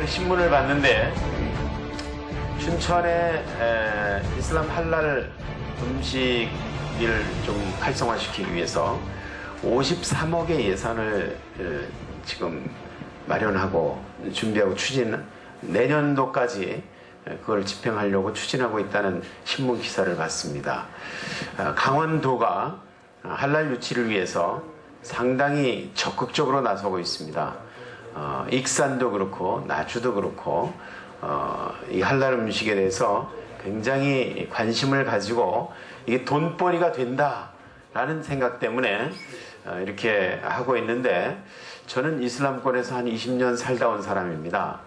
그 신문을 봤는데 춘천에 이슬람 할랄 음식을 좀 활성화시키기 위해서 53억의 예산을 지금 마련하고 준비하고 내년도까지 그걸 집행하려고 추진하고 있다는 신문 기사를 봤습니다. 강원도가 할랄 유치를 위해서 상당히 적극적으로 나서고 있습니다. 익산도 그렇고 나주도 그렇고 이 할랄 음식에 대해서 굉장히 관심을 가지고 이게 돈벌이가 된다라는 생각 때문에 이렇게 하고 있는데, 저는 이슬람권에서 한 20년 살다 온 사람입니다.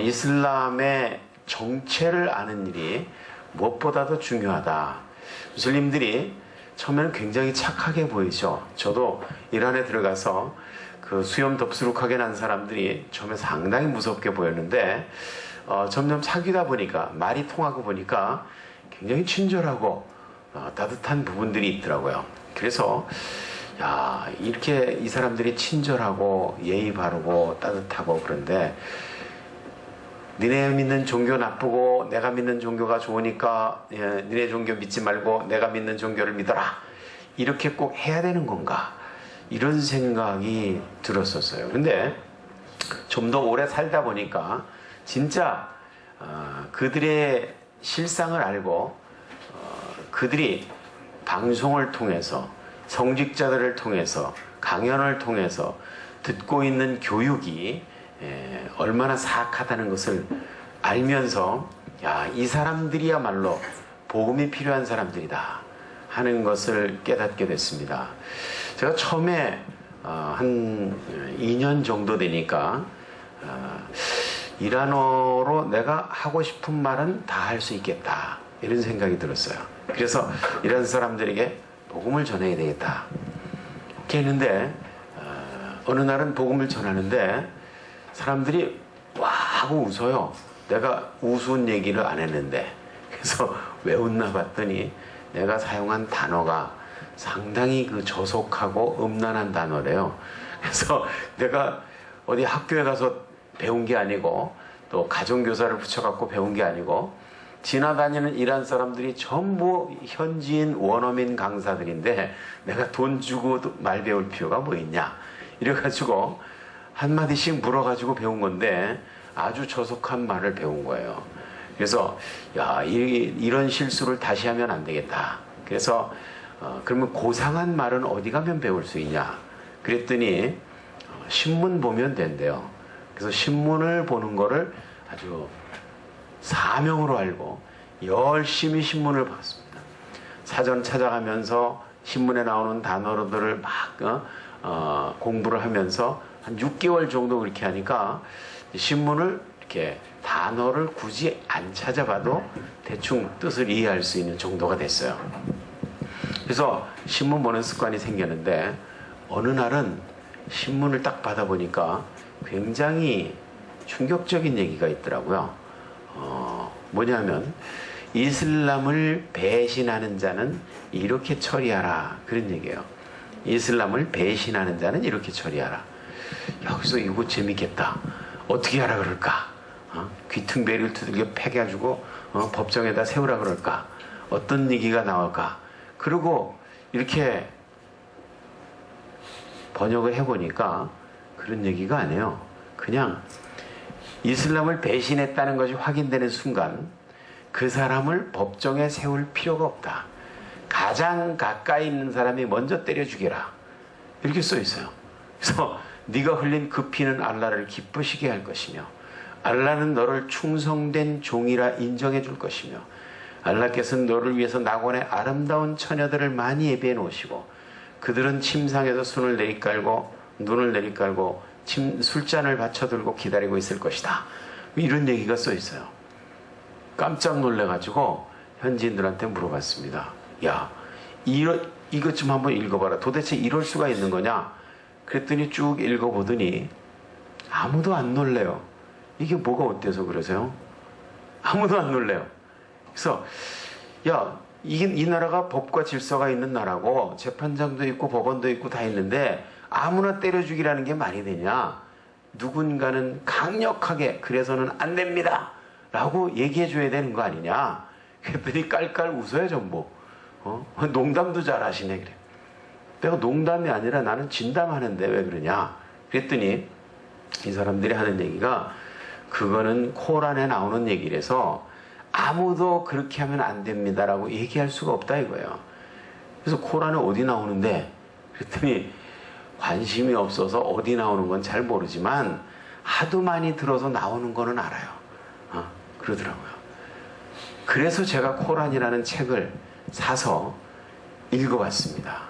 이슬람의 정체를 아는 일이 무엇보다도 중요하다. 무슬림들이 처음에는 굉장히 착하게 보이죠. 저도 이란에 들어가서 그 수염 덥수룩하게 난 사람들이 처음에 상당히 무섭게 보였는데 점점 사귀다 보니까, 말이 통하고 보니까 굉장히 친절하고 따뜻한 부분들이 있더라고요. 그래서 야, 이렇게 이 사람들이 친절하고 예의 바르고 따뜻하고 그런데 니네 믿는 종교 나쁘고 내가 믿는 종교가 좋으니까 니네 종교 믿지 말고 내가 믿는 종교를 믿어라, 이렇게 꼭 해야 되는 건가, 이런 생각이 들었었어요. 근데 좀 더 오래 살다 보니까 진짜 그들의 실상을 알고 그들이 방송을 통해서, 성직자들을 통해서, 강연을 통해서 듣고 있는 교육이 얼마나 사악하다는 것을 알면서, 야, 이 사람들이야말로 복음이 필요한 사람들이다 하는 것을 깨닫게 됐습니다. 제가 처음에 한 2년 정도 되니까 이란어로 내가 하고 싶은 말은 다 할 수 있겠다, 이런 생각이 들었어요. 그래서 이란 사람들에게 복음을 전해야 되겠다 이렇게 했는데 어느 날은 복음을 전하는데 사람들이 와 하고 웃어요. 내가 우스운 얘기를 안 했는데. 그래서 왜 웃나 봤더니 내가 사용한 단어가 상당히 그 저속하고 음란한 단어래요. 그래서 내가 어디 학교에 가서 배운 게 아니고 또 가정교사를 붙여갖고 배운 게 아니고 지나다니는 이란 사람들이 전부 현지인 원어민 강사들인데 내가 돈 주고 말 배울 필요가 뭐 있냐, 이래가지고 한마디씩 물어가지고 배운 건데 아주 저속한 말을 배운 거예요. 그래서 야, 이런 실수를 다시 하면 안 되겠다. 그래서 그러면 고상한 말은 어디 가면 배울 수 있냐, 그랬더니 신문 보면 된대요. 그래서 신문을 보는 거를 아주 사명으로 알고 열심히 신문을 봤습니다. 사전 찾아가면서 신문에 나오는 단어들을 막 공부를 하면서 한 6개월 정도 그렇게 하니까 신문을 이렇게 단어를 굳이 안 찾아봐도 대충 뜻을 이해할 수 있는 정도가 됐어요. 그래서 신문 보는 습관이 생겼는데 어느 날은 신문을 딱 받아보니까 굉장히 충격적인 얘기가 있더라고요. 뭐냐면 이슬람을 배신하는 자는 이렇게 처리하라, 그런 얘기예요. 이슬람을 배신하는 자는 이렇게 처리하라. 여기서 이거 재밌겠다. 어떻게 하라 그럴까? 귀퉁배를 두들겨 패가지고 법정에다 세우라 그럴까? 어떤 얘기가 나올까? 그리고 이렇게 번역을 해보니까 그런 얘기가 아니에요. 그냥 이슬람을 배신했다는 것이 확인되는 순간 그 사람을 법정에 세울 필요가 없다. 가장 가까이 있는 사람이 먼저 때려 죽여라, 이렇게 써 있어요. 그래서 네가 흘린 그 피는 알라를 기쁘시게 할 것이며 알라는 너를 충성된 종이라 인정해 줄 것이며 알라께서는 너를 위해서 낙원의 아름다운 처녀들을 많이 예비해 놓으시고 그들은 침상에서 손을 내리깔고 눈을 내리깔고 술잔을 받쳐들고 기다리고 있을 것이다, 이런 얘기가 써 있어요. 깜짝 놀래가지고 현지인들한테 물어봤습니다. 야, 이것 좀 한번 읽어봐라. 도대체 이럴 수가 있는 거냐? 그랬더니 쭉 읽어보더니 아무도 안 놀래요. 이게 뭐가 어때서 그러세요? 아무도 안 놀래요. 그래서 야, 이 나라가 법과 질서가 있는 나라고 재판장도 있고 법원도 있고 다 있는데 아무나 때려 죽이라는 게 말이 되냐, 누군가는 강력하게 그래서는 안 됩니다 라고 얘기해 줘야 되는 거 아니냐. 그랬더니 깔깔 웃어요 전부. 농담도 잘 하시네. 그래. 내가 농담이 아니라 나는 진담하는데 왜 그러냐. 그랬더니 이 사람들이 하는 얘기가 그거는 코란에 나오는 얘기라서 아무도 그렇게 하면 안 됩니다라고 얘기할 수가 없다 이거예요. 그래서 코란에 어디 나오는데? 그랬더니 관심이 없어서 어디 나오는 건 잘 모르지만 하도 많이 들어서 나오는 거는 알아요. 그러더라고요. 그래서 제가 코란이라는 책을 사서 읽어봤습니다.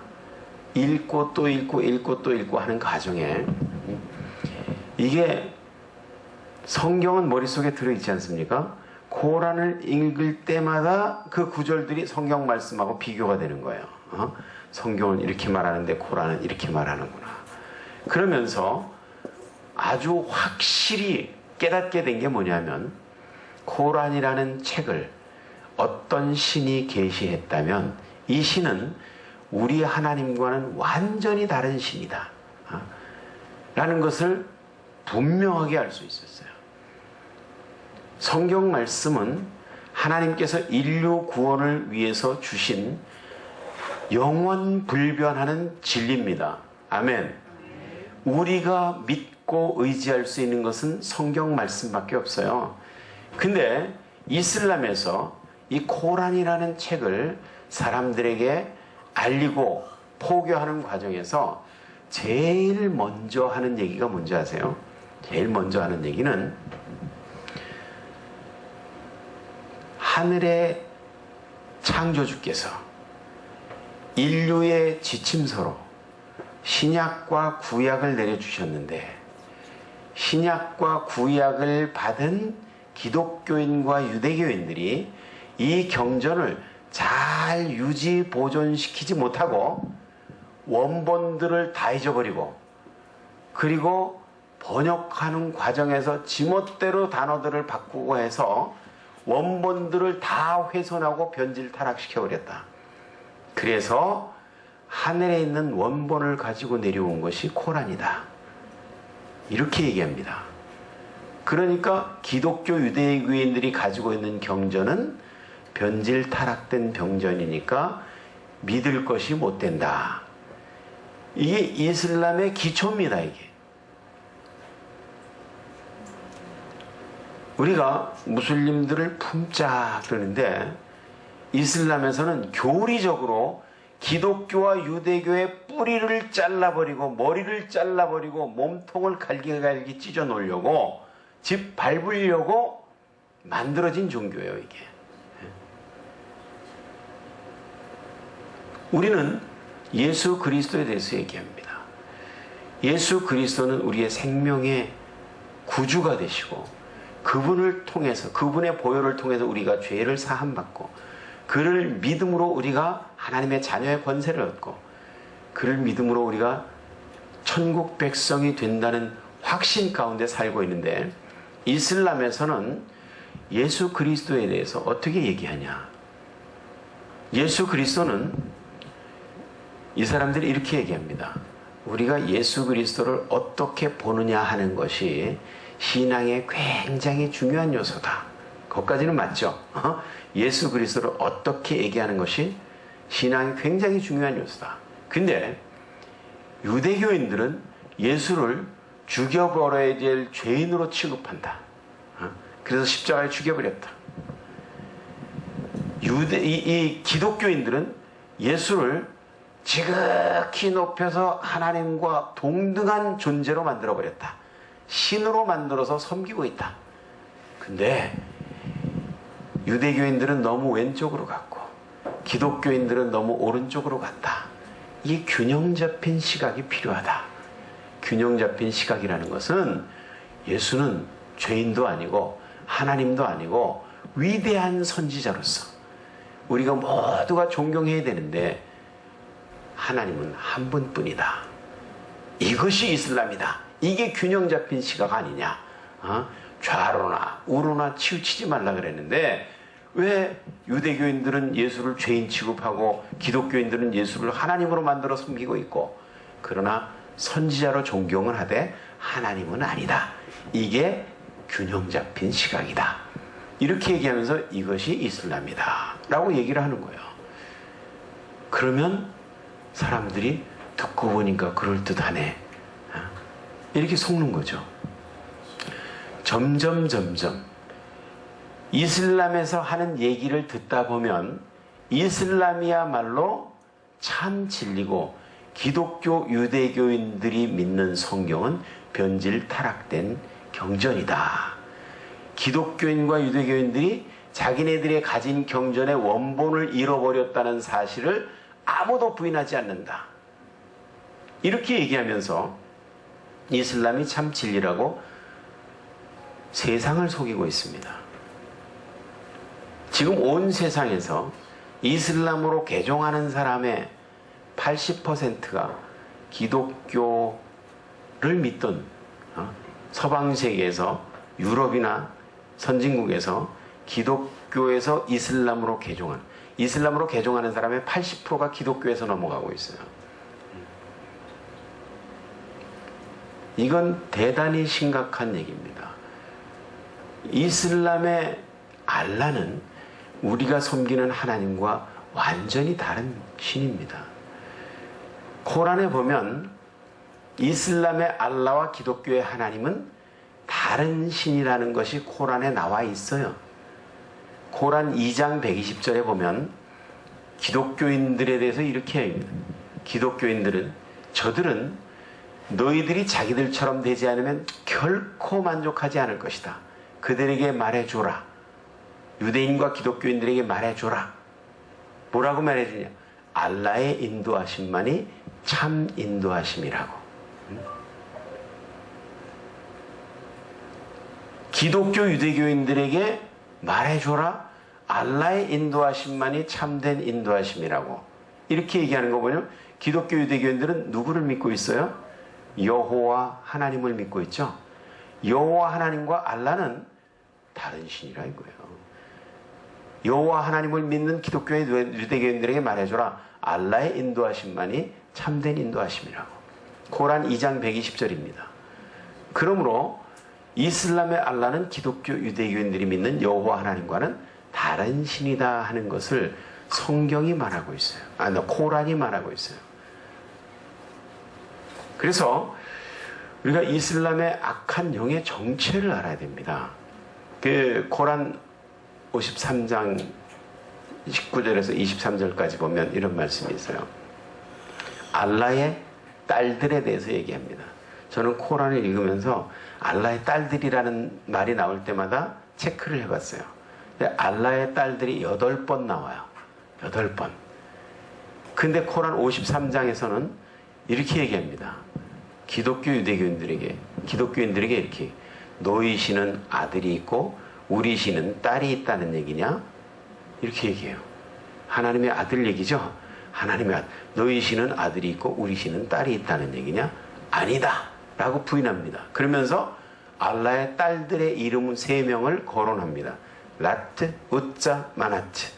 읽고 또 읽고 읽고 또 읽고 하는 과정에 이게 성경은 머릿속에 들어있지 않습니까? 코란을 읽을 때마다 그 구절들이 성경 말씀하고 비교가 되는 거예요. 성경은 이렇게 말하는데 코란은 이렇게 말하는구나. 그러면서 아주 확실히 깨닫게 된 게 뭐냐면 코란이라는 책을 어떤 신이 계시했다면 이 신은 우리 하나님과는 완전히 다른 신이다 라는 것을 분명하게 알 수 있었어요. 성경 말씀은 하나님께서 인류 구원을 위해서 주신 영원 불변하는 진리입니다. 아멘. 우리가 믿고 의지할 수 있는 것은 성경 말씀밖에 없어요. 근데 이슬람에서 이 코란이라는 책을 사람들에게 알리고 포교하는 과정에서 제일 먼저 하는 얘기가 뭔지 아세요? 제일 먼저 하는 얘기는 하늘의 창조주께서 인류의 지침서로 신약과 구약을 내려주셨는데 신약과 구약을 받은 기독교인과 유대교인들이 이 경전을 잘 유지 보존시키지 못하고 원본들을 다 잊어버리고 그리고 번역하는 과정에서 지멋대로 단어들을 바꾸고 해서 원본들을 다 훼손하고 변질 타락시켜버렸다. 그래서 하늘에 있는 원본을 가지고 내려온 것이 코란이다. 이렇게 얘기합니다. 그러니까 기독교 유대교인들이 가지고 있는 경전은 변질 타락된 병전이니까 믿을 것이 못 된다. 이게 이슬람의 기초입니다. 이게 우리가 무슬림들을 품자 그러는데 이슬람에서는 교리적으로 기독교와 유대교의 뿌리를 잘라버리고 머리를 잘라버리고 몸통을 갈기갈기 찢어 놓으려고 집 밟으려고 만들어진 종교예요. 이게 우리는 예수 그리스도에 대해서 얘기합니다. 예수 그리스도는 우리의 생명의 구주가 되시고 그분을 통해서 그분의 보혈을 통해서 우리가 죄를 사함받고 그를 믿음으로 우리가 하나님의 자녀의 권세를 얻고 그를 믿음으로 우리가 천국 백성이 된다는 확신 가운데 살고 있는데 이슬람에서는 예수 그리스도에 대해서 어떻게 얘기하냐. 예수 그리스도는 이 사람들이 이렇게 얘기합니다. 우리가 예수 그리스도를 어떻게 보느냐 하는 것이 신앙의 굉장히 중요한 요소다. 거기까지는 맞죠? 예수 그리스도를 어떻게 얘기하는 것이 신앙이 굉장히 중요한 요소다. 근데 유대교인들은 예수를 죽여버려야 될 죄인으로 취급한다. 그래서 십자가에 죽여버렸다. 이 기독교인들은 예수를 지극히 높여서 하나님과 동등한 존재로 만들어버렸다. 신으로 만들어서 섬기고 있다. 근데 유대교인들은 너무 왼쪽으로 갔고 기독교인들은 너무 오른쪽으로 갔다. 이 균형 잡힌 시각이 필요하다. 균형 잡힌 시각이라는 것은 예수는 죄인도 아니고 하나님도 아니고 위대한 선지자로서 우리가 모두가 존경해야 되는데 하나님은 한 분뿐이다. 이것이 이슬람이다. 이게 균형 잡힌 시각 아니냐. 좌로나 우로나 치우치지 말라 그랬는데 왜 유대교인들은 예수를 죄인 취급하고 기독교인들은 예수를 하나님으로 만들어 섬기고 있고 그러나 선지자로 존경을 하되 하나님은 아니다. 이게 균형 잡힌 시각이다. 이렇게 얘기하면서 이것이 이슬람이다 라고 얘기를 하는 거예요. 그러면 사람들이 듣고 보니까 그럴듯하네, 이렇게 속는 거죠. 점점 이슬람에서 하는 얘기를 듣다 보면 이슬람이야말로 참 진리고 기독교 유대교인들이 믿는 성경은 변질 타락된 경전이다. 기독교인과 유대교인들이 자기네들이 가진 경전의 원본을 잃어버렸다는 사실을 아무도 부인하지 않는다. 이렇게 얘기하면서 이슬람이 참 진리라고 세상을 속이고 있습니다. 지금 온 세상에서 이슬람으로 개종하는 사람의 80%가 기독교를 믿던 서방 세계에서 유럽이나 선진국에서 기독교에서 이슬람으로 개종하는 사람의 80%가 기독교에서 넘어가고 있어요. 이건 대단히 심각한 얘기입니다. 이슬람의 알라는 우리가 섬기는 하나님과 완전히 다른 신입니다. 코란에 보면 이슬람의 알라와 기독교의 하나님은 다른 신이라는 것이 코란에 나와 있어요. 코란 2장 120절에 보면 기독교인들에 대해서 이렇게 합니다. 기독교인들은 저들은 너희들이 자기들처럼 되지 않으면 결코 만족하지 않을 것이다. 그들에게 말해줘라. 유대인과 기독교인들에게 말해줘라. 뭐라고 말해주냐? 알라의 인도하심만이 참 인도하심이라고. 기독교 유대교인들에게 말해줘라. 알라의 인도하심만이 참된 인도하심이라고. 이렇게 얘기하는 거 보면 기독교 유대교인들은 누구를 믿고 있어요? 여호와 하나님을 믿고 있죠. 여호와 하나님과 알라는 다른 신이라 이거예요. 여호와 하나님을 믿는 기독교의 유대교인들에게 말해줘라. 알라의 인도하심만이 참된 인도하심이라고. 코란 2장 120절입니다. 그러므로 이슬람의 알라는 기독교 유대교인들이 믿는 여호와 하나님과는 다른 신이다 하는 것을 성경이 말하고 있어요. 코란이 말하고 있어요. 그래서 우리가 이슬람의 악한 영의 정체를 알아야 됩니다. 그 코란 53장 19절에서 23절까지 보면 이런 말씀이 있어요. 알라의 딸들에 대해서 얘기합니다. 저는 코란을 읽으면서 알라의 딸들이라는 말이 나올 때마다 체크를 해봤어요. 근데 알라의 딸들이 8번 나와요. 8번. 근데 코란 53장에서는 이렇게 얘기합니다. 기독교 유대교인들에게, 기독교인들에게 이렇게, 너희 신은 아들이 있고 우리 신은 딸이 있다는 얘기냐? 이렇게 얘기해요. 하나님의 아들 얘기죠? 하나님의 아들. 너희 신은 아들이 있고 우리 신은 딸이 있다는 얘기냐? 아니다 라고 부인합니다. 그러면서 알라의 딸들의 이름은 3명을 거론합니다. 라트, 우짜, 마나트.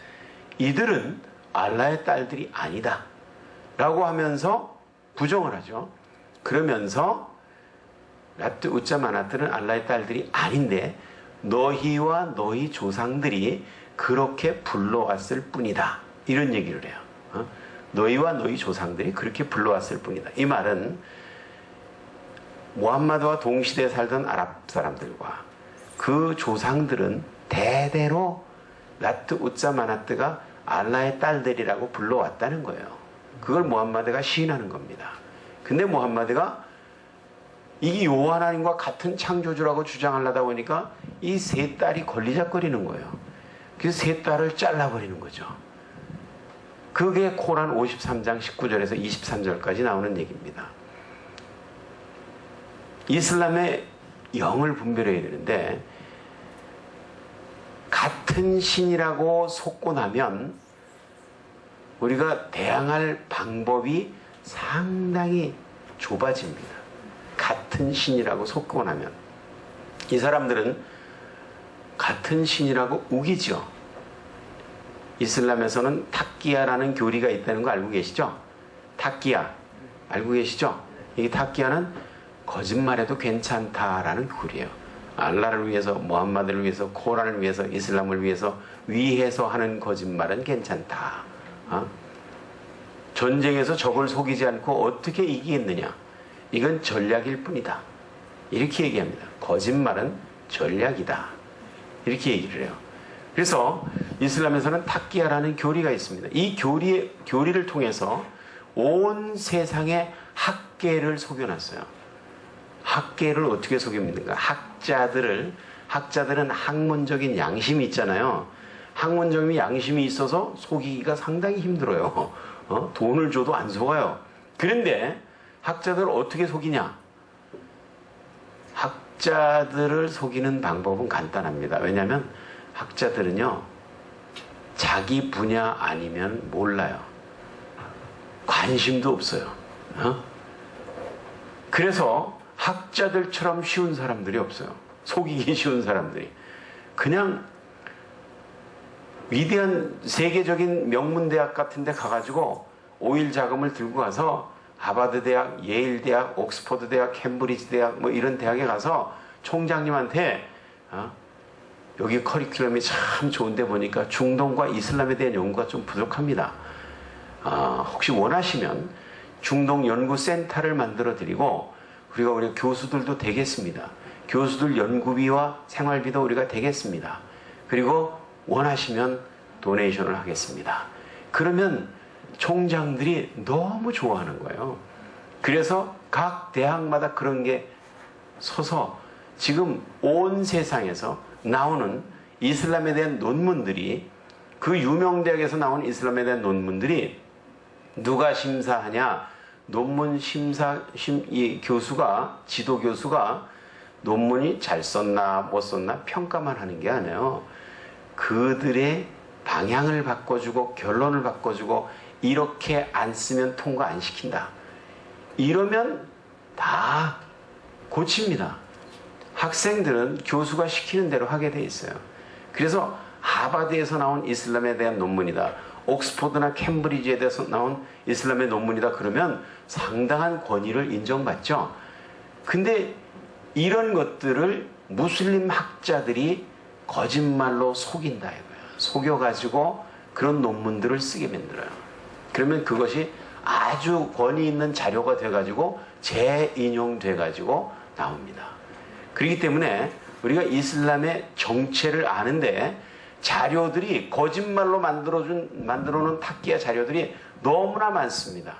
이들은 알라의 딸들이 아니다 라고 하면서 부정을 하죠. 그러면서 라트, 우짜, 마나트는 알라의 딸들이 아닌데 너희와 너희 조상들이 그렇게 불러왔을 뿐이다. 이런 얘기를 해요. 너희와 너희 조상들이 그렇게 불러왔을 뿐이다. 이 말은 무함마드와 동시대에 살던 아랍 사람들과 그 조상들은 대대로 라트, 우짜, 마나트가 알라의 딸들이라고 불러왔다는 거예요. 그걸 무함마드가 시인하는 겁니다. 근데 무함마드가 이게 여호와 하나님과 같은 창조주라고 주장하려다 보니까 이 3딸이 걸리적거리는 거예요. 그래서 3딸을 잘라버리는 거죠. 그게 코란 53장 19절에서 23절까지 나오는 얘기입니다. 이슬람의 영을 분별해야 되는데 같은 신이라고 속고 나면 우리가 대항할 방법이 상당히 좁아집니다. 같은 신이라고 속고 나면. 이 사람들은 같은 신이라고 우기죠. 이슬람에서는 탁기야라는 교리가 있다는 거 알고 계시죠? 탁기야 알고 계시죠? 이 타키야는 거짓말해도 괜찮다라는 글이에요. 알라를 위해서, 무함마드를 위해서, 코란을 위해서, 이슬람을 위해서 하는 거짓말은 괜찮다. 전쟁에서 적을 속이지 않고 어떻게 이기겠느냐? 이건 전략일 뿐이다. 이렇게 얘기합니다. 거짓말은 전략이다. 이렇게 얘기를 해요. 그래서 이슬람에서는 타키야라는 교리가 있습니다. 이 교리를 통해서 온 세상의 학계를 속여놨어요. 학계를 어떻게 속입니까? 학자들은 학문적인 양심이 있잖아요. 학문적인 양심이 있어서 속이기가 상당히 힘들어요. 돈을 줘도 안 속아요. 그런데 학자들을 어떻게 속이냐? 학자들을 속이는 방법은 간단합니다. 왜냐하면 학자들은요, 자기 분야 아니면 몰라요. 관심도 없어요. 그래서 학자들처럼 쉬운 사람들이 없어요. 속이기 쉬운 사람들이. 그냥 위대한 세계적인 명문대학 같은 데 가가지고 오일 자금을 들고 가서 하버드 대학, 예일 대학, 옥스퍼드 대학, 캠브리지 대학 뭐 이런 대학에 가서 총장님한테 여기 커리큘럼이 참 좋은데 보니까 중동과 이슬람에 대한 연구가 좀 부족합니다. 혹시 원하시면 중동 연구센터를 만들어 드리고 우리 교수들도 되겠습니다. 교수들 연구비와 생활비도 우리가 되겠습니다. 그리고 원하시면 도네이션을 하겠습니다. 그러면 총장들이 너무 좋아하는 거예요. 그래서 각 대학마다 그런 게 서서 지금 온 세상에서 나오는 이슬람에 대한 논문들이, 그 유명 대학에서 나온 이슬람에 대한 논문들이 누가 심사하냐? 논문 이 교수가, 지도 교수가 논문이 잘 썼나 못 썼나 평가만 하는 게 아니에요. 그들의 방향을 바꿔주고 결론을 바꿔주고, 이렇게 안 쓰면 통과 안 시킨다. 이러면 다 고칩니다. 학생들은 교수가 시키는 대로 하게 돼 있어요. 그래서 하버드에서 나온 이슬람에 대한 논문이다, 옥스퍼드나 캠브리지에 대해서 나온 이슬람의 논문이다 그러면 상당한 권위를 인정받죠. 근데 이런 것들을 무슬림 학자들이 거짓말로 속인다 이거예요. 속여가지고 그런 논문들을 쓰게 만들어요. 그러면 그것이 아주 권위 있는 자료가 돼가지고 재인용돼가지고 나옵니다. 그렇기 때문에 우리가 이슬람의 정체를 아는데 자료들이 거짓말로 만들어놓은 타키야 자료들이 너무나 많습니다.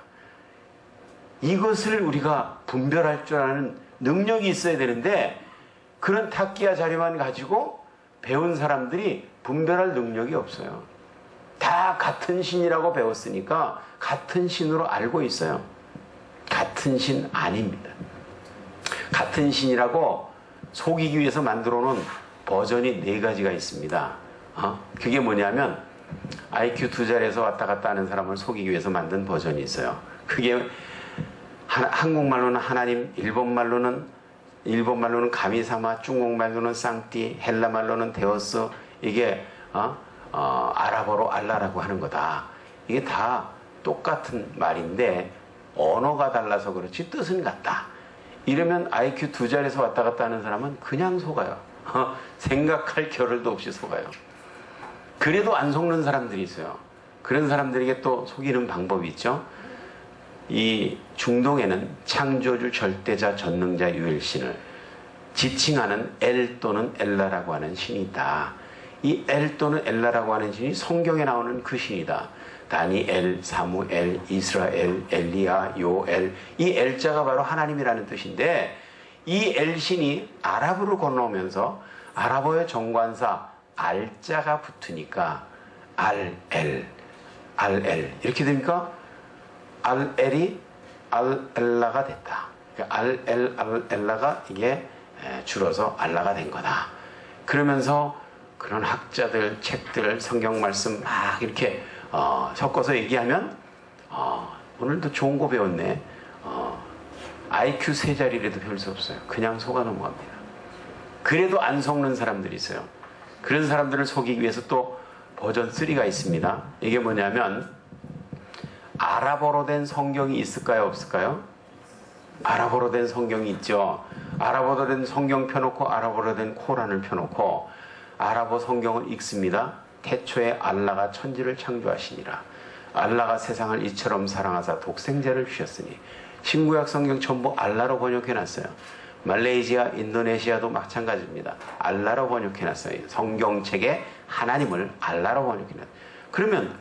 이것을 우리가 분별할 줄 아는 능력이 있어야 되는데, 그런 타키야 자료만 가지고 배운 사람들이 분별할 능력이 없어요. 다 같은 신이라고 배웠으니까 같은 신으로 알고 있어요. 같은 신 아닙니다. 같은 신이라고 속이기 위해서 만들어 놓은 버전이 4가지가 있습니다. 그게 뭐냐면 IQ 2자리에서 왔다 갔다 하는 사람을 속이기 위해서 만든 버전이 있어요. 그게 한국말로는 하나님, 일본말로는 가미사마, 중국말로는 쌍띠, 헬라말로는 데오스, 이게 아랍어로 알라라고 하는 거다. 이게 다 똑같은 말인데 언어가 달라서 그렇지 뜻은 같다. 이러면 IQ 2자리에서 왔다 갔다 하는 사람은 그냥 속아요. 생각할 겨를도 없이 속아요. 그래도 안 속는 사람들이 있어요. 그런 사람들에게 또 속이는 방법이 있죠. 이 중동에는 창조주, 절대자, 전능자, 유일신을 지칭하는 엘 또는 엘라라고 하는 신이 있다. 이 엘 또는 엘라라고 하는 신이 성경에 나오는 그 신이다. 다니엘, 사무엘, 이스라엘, 엘리야, 요엘, 이 엘자가 바로 하나님이라는 뜻인데, 이 엘신이 아랍어로 건너오면서 아랍어의 정관사 알자가 붙으니까 알엘 이렇게 되니까 알엘이 알엘라가 됐다. 알엘라가 이게 줄어서 알라가 된 거다. 그러면서 그런 학자들 책들 성경 말씀 막 이렇게 섞어서 얘기하면 오늘도 좋은 거 배웠네. IQ 3자리라도 배울 수 없어요. 그냥 속아 넘어갑니다. 그래도 안 속는 사람들이 있어요. 그런 사람들을 속이기 위해서 또 버전 3가 있습니다. 이게 뭐냐면 아랍어로 된 성경이 있을까요? 없을까요? 아랍어로 된 성경이 있죠. 아랍어로 된 성경 펴놓고 아랍어로 된 코란을 펴놓고 아랍어 성경을 읽습니다. 태초에 알라가 천지를 창조하시니라. 알라가 세상을 이처럼 사랑하사 독생자를 주셨으니. 신구약 성경 전부 알라로 번역해놨어요. 말레이시아, 인도네시아도 마찬가지입니다. 알라로 번역해놨어요. 성경책에 하나님을 알라로 번역해놨어요. 그러면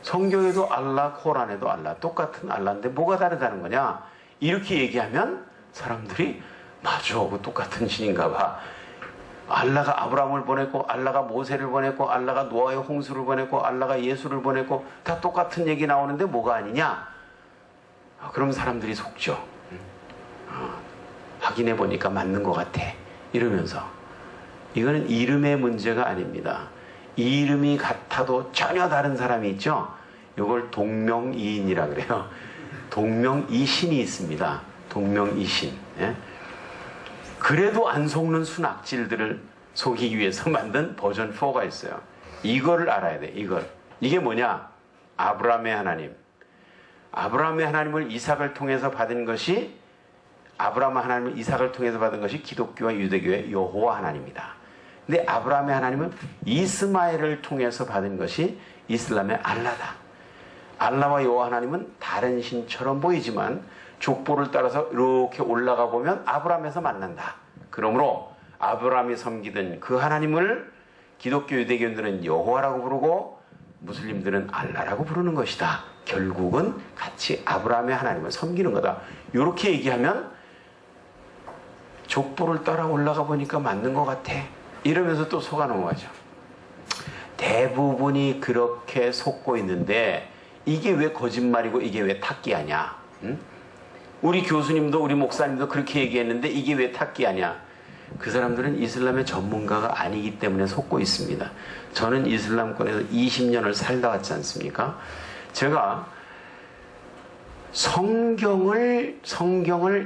성경에도 알라, 코란에도 알라, 똑같은 알라인데 뭐가 다르다는 거냐? 이렇게 얘기하면 사람들이 맞아, 그 똑같은 신인가 봐. 알라가 아브라함을 보냈고 알라가 모세를 보냈고 알라가 노아의 홍수를 보냈고 알라가 예수를 보냈고 다 똑같은 얘기 나오는데 뭐가 아니냐? 그럼 사람들이 속죠. 확인해 보니까 맞는 것 같아 이러면서. 이거는 이름의 문제가 아닙니다. 이름이 같아도 전혀 다른 사람이 있죠. 이걸 동명이인이라 그래요. 동명이신이 있습니다. 동명이신. 예? 그래도 안 속는 순악질들을 속이기 위해서 만든 버전 4가 있어요. 이거를 알아야 돼. 이게 뭐냐? 아브라함의 하나님. 아브라함의 하나님을 이삭을 통해서 받은 것이, 아브라함 하나님을 이삭을 통해서 받은 것이 기독교와 유대교의 여호와 하나님이다. 근데 아브라함의 하나님은 이스마엘을 통해서 받은 것이 이슬람의 알라다. 알라와 여호와 하나님은 다른 신처럼 보이지만 족보를 따라서 이렇게 올라가 보면 아브라함에서 만난다. 그러므로 아브라함이 섬기던 그 하나님을 기독교 유대교인들은 여호와라고 부르고 무슬림들은 알라라고 부르는 것이다. 결국은 같이 아브라함의 하나님을 섬기는 거다. 이렇게 얘기하면 족보를 따라 올라가 보니까 맞는 것 같아. 이러면서 또 속아 넘어가죠. 대부분이 그렇게 속고 있는데 이게 왜 거짓말이고 이게 왜 탁기하냐? 응? 우리 교수님도 우리 목사님도 그렇게 얘기했는데 이게 왜 탁기하냐? 그 사람들은 이슬람의 전문가가 아니기 때문에 속고 있습니다. 저는 이슬람권에서 20년을 살다 왔지 않습니까? 제가 성경을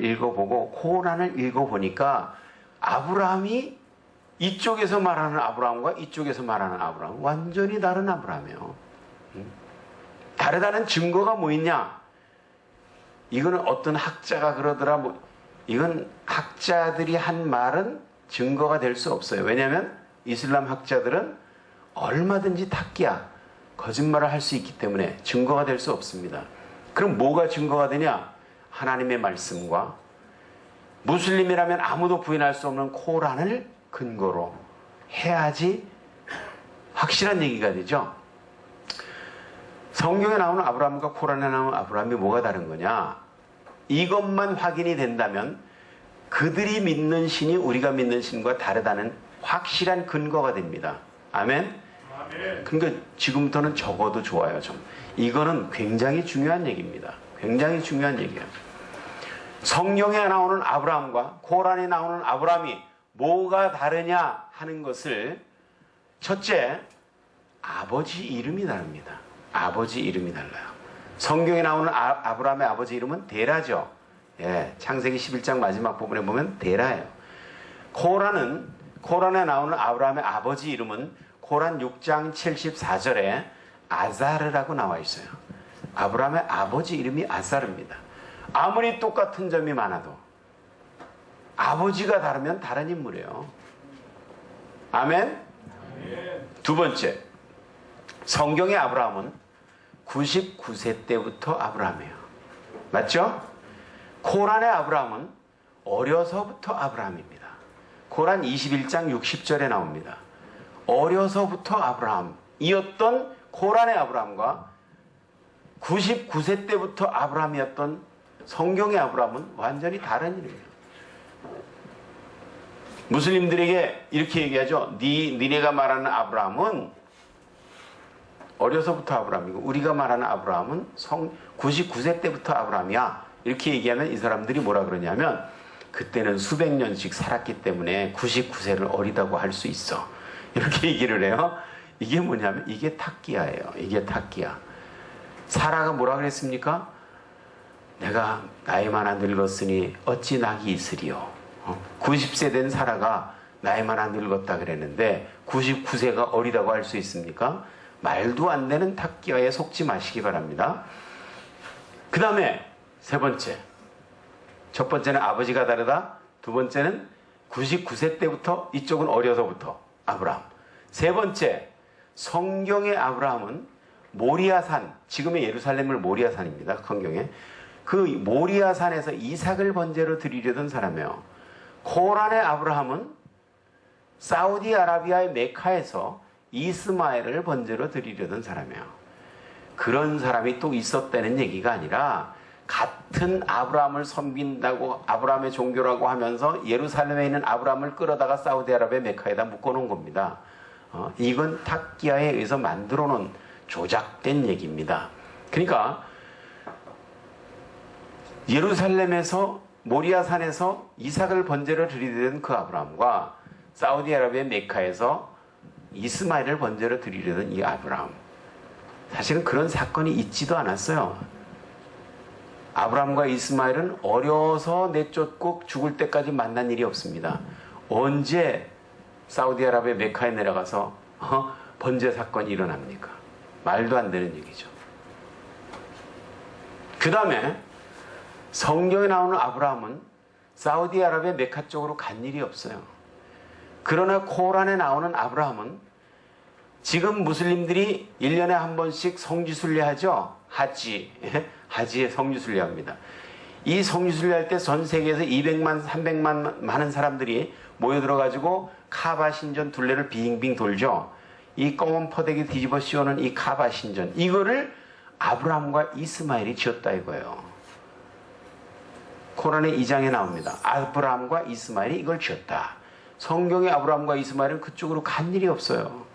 읽어보고 코란을 읽어보니까 아브라함이 이쪽에서 말하는 아브라함과 이쪽에서 말하는 아브라함 완전히 다른 아브라함이에요. 다르다는 증거가 뭐 있냐? 이거는 어떤 학자가 그러더라. 이건 학자들이 한 말은 증거가 될 수 없어요. 왜냐하면 이슬람 학자들은 얼마든지 탁기야, 거짓말을 할 수 있기 때문에 증거가 될 수 없습니다. 그럼 뭐가 증거가 되냐? 하나님의 말씀과 무슬림이라면 아무도 부인할 수 없는 코란을 근거로 해야지 확실한 얘기가 되죠. 성경에 나오는 아브라함과 코란에 나오는 아브라함이 뭐가 다른 거냐? 이것만 확인이 된다면 그들이 믿는 신이 우리가 믿는 신과 다르다는 확실한 근거가 됩니다. 아멘? 그러니까 지금부터는 적어도 좋아요. 좀. 이거는 굉장히 중요한 얘기입니다. 굉장히 중요한 얘기예요. 성경에 나오는 아브라함과 코란에 나오는 아브라함이 뭐가 다르냐 하는 것을, 첫째, 아버지 이름이 다릅니다. 아버지 이름이 달라요. 성경에 나오는 아브라함의 아버지 이름은 데라죠. 예, 창세기 11장 마지막 부분에 보면 데라예요. 코란에 나오는 아브라함의 아버지 이름은 코란 6장 74절에 아자르라고 나와 있어요. 아브라함의 아버지 이름이 아자르입니다. 아무리 똑같은 점이 많아도 아버지가 다르면 다른 인물이에요. 아멘? 두 번째, 성경의 아브라함은 99세 때부터 아브라함이에요. 맞죠? 코란의 아브라함은 어려서부터 아브라함입니다. 코란 21장 60절에 나옵니다. 어려서부터 아브라함이었던 코란의 아브라함과 99세 때부터 아브라함이었던 성경의 아브라함은 완전히 다른 이름이에요. 무슬림들에게 이렇게 얘기하죠. 니네가 말하는 아브라함은 어려서부터 아브라함이고 우리가 말하는 아브라함은 99세 때부터 아브라함이야. 이렇게 얘기하면 이 사람들이 뭐라 그러냐면 그때는 수백 년씩 살았기 때문에 99세를 어리다고 할 수 있어. 이렇게 얘기를 해요. 이게 뭐냐면 이게 탁기야예요. 이게 탁기야. 사라가 뭐라 그랬습니까? 내가 나이 많아 늙었으니 어찌 낙이 있으리요. 90세 된 사라가 나이 많아 늙었다 그랬는데 99세가 어리다고 할 수 있습니까? 말도 안 되는 탁기야에 속지 마시기 바랍니다. 그 다음에 세 번째, 첫 번째는 아버지가 다르다. 두 번째는 99세 때부터, 이쪽은 어려서부터 아브라함. 세 번째, 성경의 아브라함은 모리아산, 지금의 예루살렘을 모리아산입니다. 성경에. 그 모리아산에서 이삭을 번제로 드리려던 사람이에요. 코란의 아브라함은 사우디아라비아의 메카에서 이스마엘을 번제로 드리려던 사람이에요. 그런 사람이 또 있었다는 얘기가 아니라 같은 아브라함을 섬긴다고 아브라함의 종교라고 하면서 예루살렘에 있는 아브라함을 끌어다가 사우디아라비아 메카에다 묶어놓은 겁니다. 이건 탁기아에 의해서 만들어 놓은 조작된 얘기입니다. 그러니까 예루살렘에서 모리아산에서 이삭을 번제로 드리려던 그 아브라함과 사우디아라비아 메카에서 이스마엘을 번제로 드리려던 이 아브라함, 사실은 그런 사건이 있지도 않았어요. 아브라함과 이스마엘은 어려서 내쫓고 죽을 때까지 만난 일이 없습니다. 언제 사우디아라비아 메카에 내려가서 번제 사건이 일어납니까? 말도 안 되는 얘기죠. 그 다음에 성경에 나오는 아브라함은 사우디아라비아 메카 쪽으로 간 일이 없어요. 그러나 코란에 나오는 아브라함은 지금 무슬림들이 1년에 한 번씩 성지순례 하죠. 하지에 성지순례 합니다. 이 성지순례 할 때 전 세계에서 200만, 300만 많은 사람들이 모여들어가지고 카바 신전 둘레를 빙빙 돌죠. 이 검은 퍼대기 뒤집어 씌우는 이 카바 신전, 이거를 아브라함과 이스마엘이 지었다 이거예요. 코란의 2장에 나옵니다. 아브라함과 이스마엘이 이걸 지었다. 성경의 아브라함과 이스마엘은 그쪽으로 간 일이 없어요.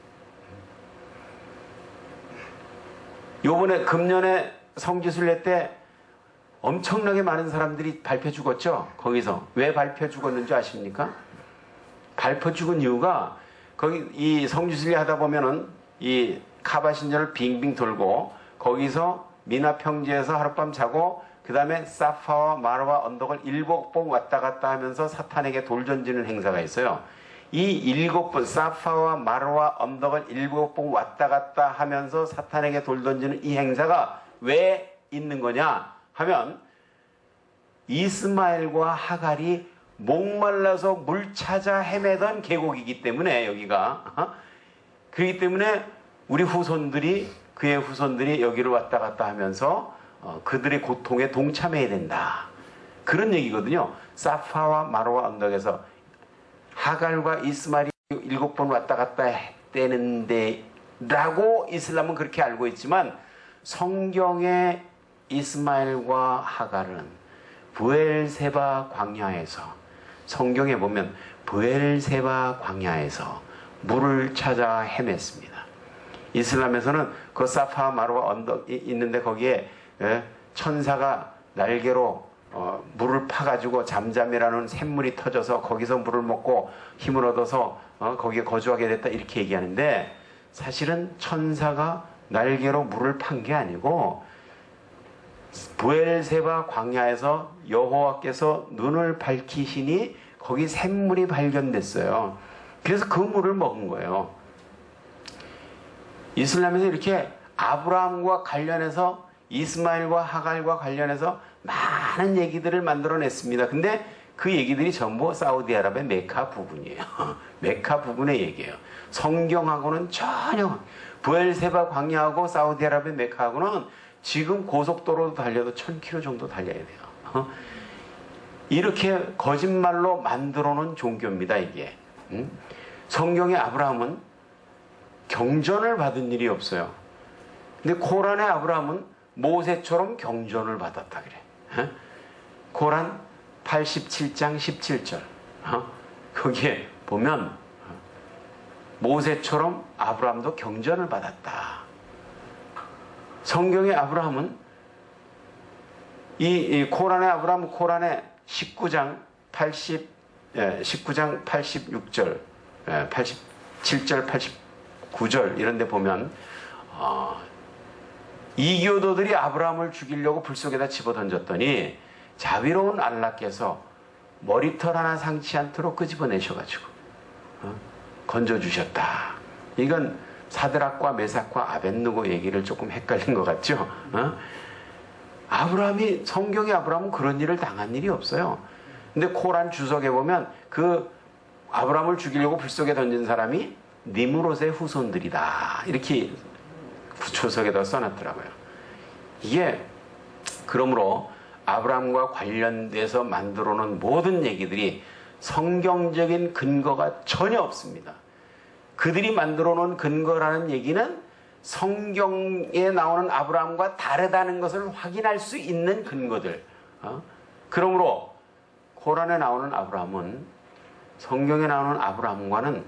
요번에 금년에 성지순례 때 엄청나게 많은 사람들이 밟혀 죽었죠. 거기서 왜 밟혀 죽었는지 아십니까? 밟혀 죽은 이유가 거기 이 성지순례 하다 보면은 이 카바 신전을 빙빙 돌고 거기서 미나 평지에서 하룻밤 자고 그 다음에 사파와 마르와 언덕을 7번 왔다 갔다 하면서 사탄에게 돌 던지는 행사가 있어요. 이 7번 사파와 마르와 언덕을 7번 왔다 갔다 하면서 사탄에게 돌 던지는 이 행사가 왜 있는 거냐 하면 이스마엘과 하갈이 목말라서 물 찾아 헤매던 계곡이기 때문에, 여기가 그렇기 때문에 우리 후손들이, 그의 후손들이 여기를 왔다 갔다 하면서 그들의 고통에 동참해야 된다, 그런 얘기거든요. 사파와 마르와 언덕에서 하갈과 이스마엘이 7번 왔다 갔다 했다는데 라고 이슬람은 그렇게 알고 있지만, 성경의 이스마엘과 하갈은 브엘세바 광야에서, 성경에 보면 브엘세바 광야에서 물을 찾아 헤맸습니다. 이슬람에서는 그 사파 마르와 언덕이 있는데 거기에 천사가 날개로 물을 파가지고 잠잠이라는 샘물이 터져서 거기서 물을 먹고 힘을 얻어서 거기에 거주하게 됐다, 이렇게 얘기하는데, 사실은 천사가 날개로 물을 판 게 아니고 브엘세바 광야에서 여호와께서 눈을 밝히시니 거기 샘물이 발견됐어요. 그래서 그 물을 먹은 거예요. 이슬람에서 이렇게 아브라함과 관련해서, 이스마엘과 하갈과 관련해서 많은 얘기들을 만들어냈습니다. 근데 그 얘기들이 전부 사우디아라비아 메카 부근이에요. 메카 부근의 얘기예요. 성경하고는 전혀, 브엘세바 광야하고 사우디아라비아 메카하고는 지금 고속도로도 달려도 1000km 정도 달려야 돼요. 이렇게 거짓말로 만들어놓은 종교입니다, 이게. 성경의 아브라함은 경전을 받은 일이 없어요. 근데 코란의 아브라함은 모세처럼 경전을 받았다 그래. 코란 87장 17절. 거기에 보면 모세처럼 아브라함도 경전을 받았다. 성경의 아브라함은 이 코란의 아브라함, 코란의 19장 86절, 87절, 89절 이런 데 보면 이교도들이 아브라함을 죽이려고 불 속에다 집어던졌더니 자비로운 알라께서 머리털 하나 상치 않도록 끄집어내셔가지고 건져주셨다. 이건 사드락과 메삭과 아벳느고 얘기를 조금 헷갈린 것 같죠? 성경의 아브라함은 그런 일을 당한 일이 없어요. 근데 코란 주석에 보면 그 아브라함을 죽이려고 불 속에 던진 사람이 니므롯의 후손들이다. 이렇게 주석에다 써놨더라고요. 이게 그러므로 아브라함과 관련돼서 만들어 놓은 모든 얘기들이 성경적인 근거가 전혀 없습니다. 그들이 만들어 놓은 근거라는 얘기는 성경에 나오는 아브라함과 다르다는 것을 확인할 수 있는 근거들. 그러므로 코란에 나오는 아브라함은 성경에 나오는 아브라함과는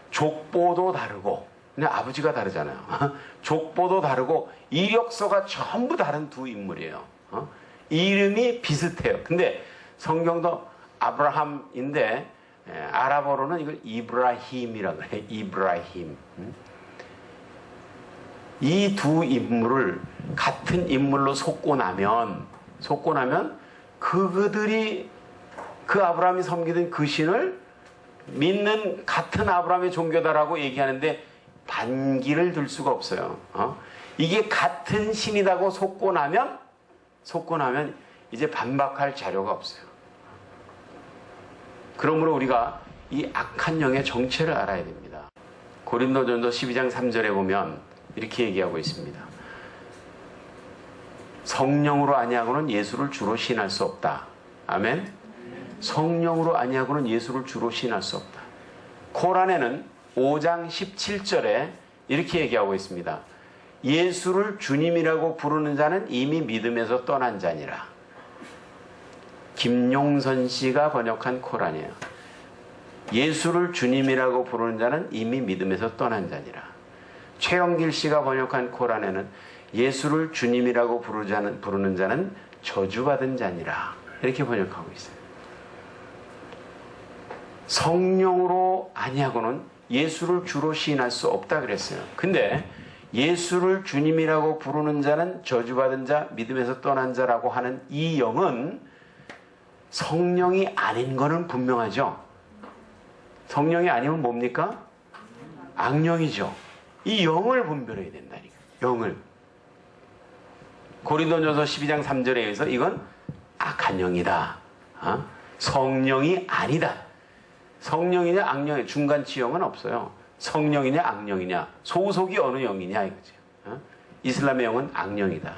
족보도 다르고, 근데 아버지가 다르잖아요. 족보도 다르고 이력서가 전부 다른 두 인물이에요. 이름이 비슷해요. 근데 성경도 아브라함인데 아랍어로는 이걸 이브라힘이라고 해요. 이브라힘. 이 두 인물을 같은 인물로 속고 나면 그들이 그 아브라함이 섬기던 그 신을 믿는 같은 아브라함의 종교다라고 얘기하는데 반기를 들 수가 없어요. 이게 같은 신이라고 속고 나면 이제 반박할 자료가 없어요. 그러므로 우리가 이 악한 영의 정체를 알아야 됩니다. 고린도전서 12장 3절에 보면 이렇게 얘기하고 있습니다. 성령으로 아니하고는 예수를 주로 신할 수 없다. 아멘. 성령으로 아니하고는 예수를 주로 신할 수 없다. 코란에는 5장 17절에 이렇게 얘기하고 있습니다. 예수를 주님이라고 부르는 자는 이미 믿음에서 떠난 자니라. 김용선 씨가 번역한 코란이에요. 예수를 주님이라고 부르는 자는 이미 믿음에서 떠난 자니라. 최영길 씨가 번역한 코란에는 예수를 주님이라고 부르는 자는 저주받은 자니라. 이렇게 번역하고 있어요. 성령으로 아니하고는 예수를 주로 시인할 수 없다 그랬어요. 근데 예수를 주님이라고 부르는 자는 저주받은 자, 믿음에서 떠난 자라고 하는 이 영은 성령이 아닌 거는 분명하죠. 성령이 아니면 뭡니까? 악령이죠. 이 영을 분별해야 된다니까. 영을. 고린도전서 12장 3절에 의해서 이건 악한 영이다. 성령이 아니다. 성령이냐 악령이냐 중간치 영은 없어요. 성령이냐 악령이냐 소속이 어느 영이냐 이거죠. 이슬람의 영은 악령이다.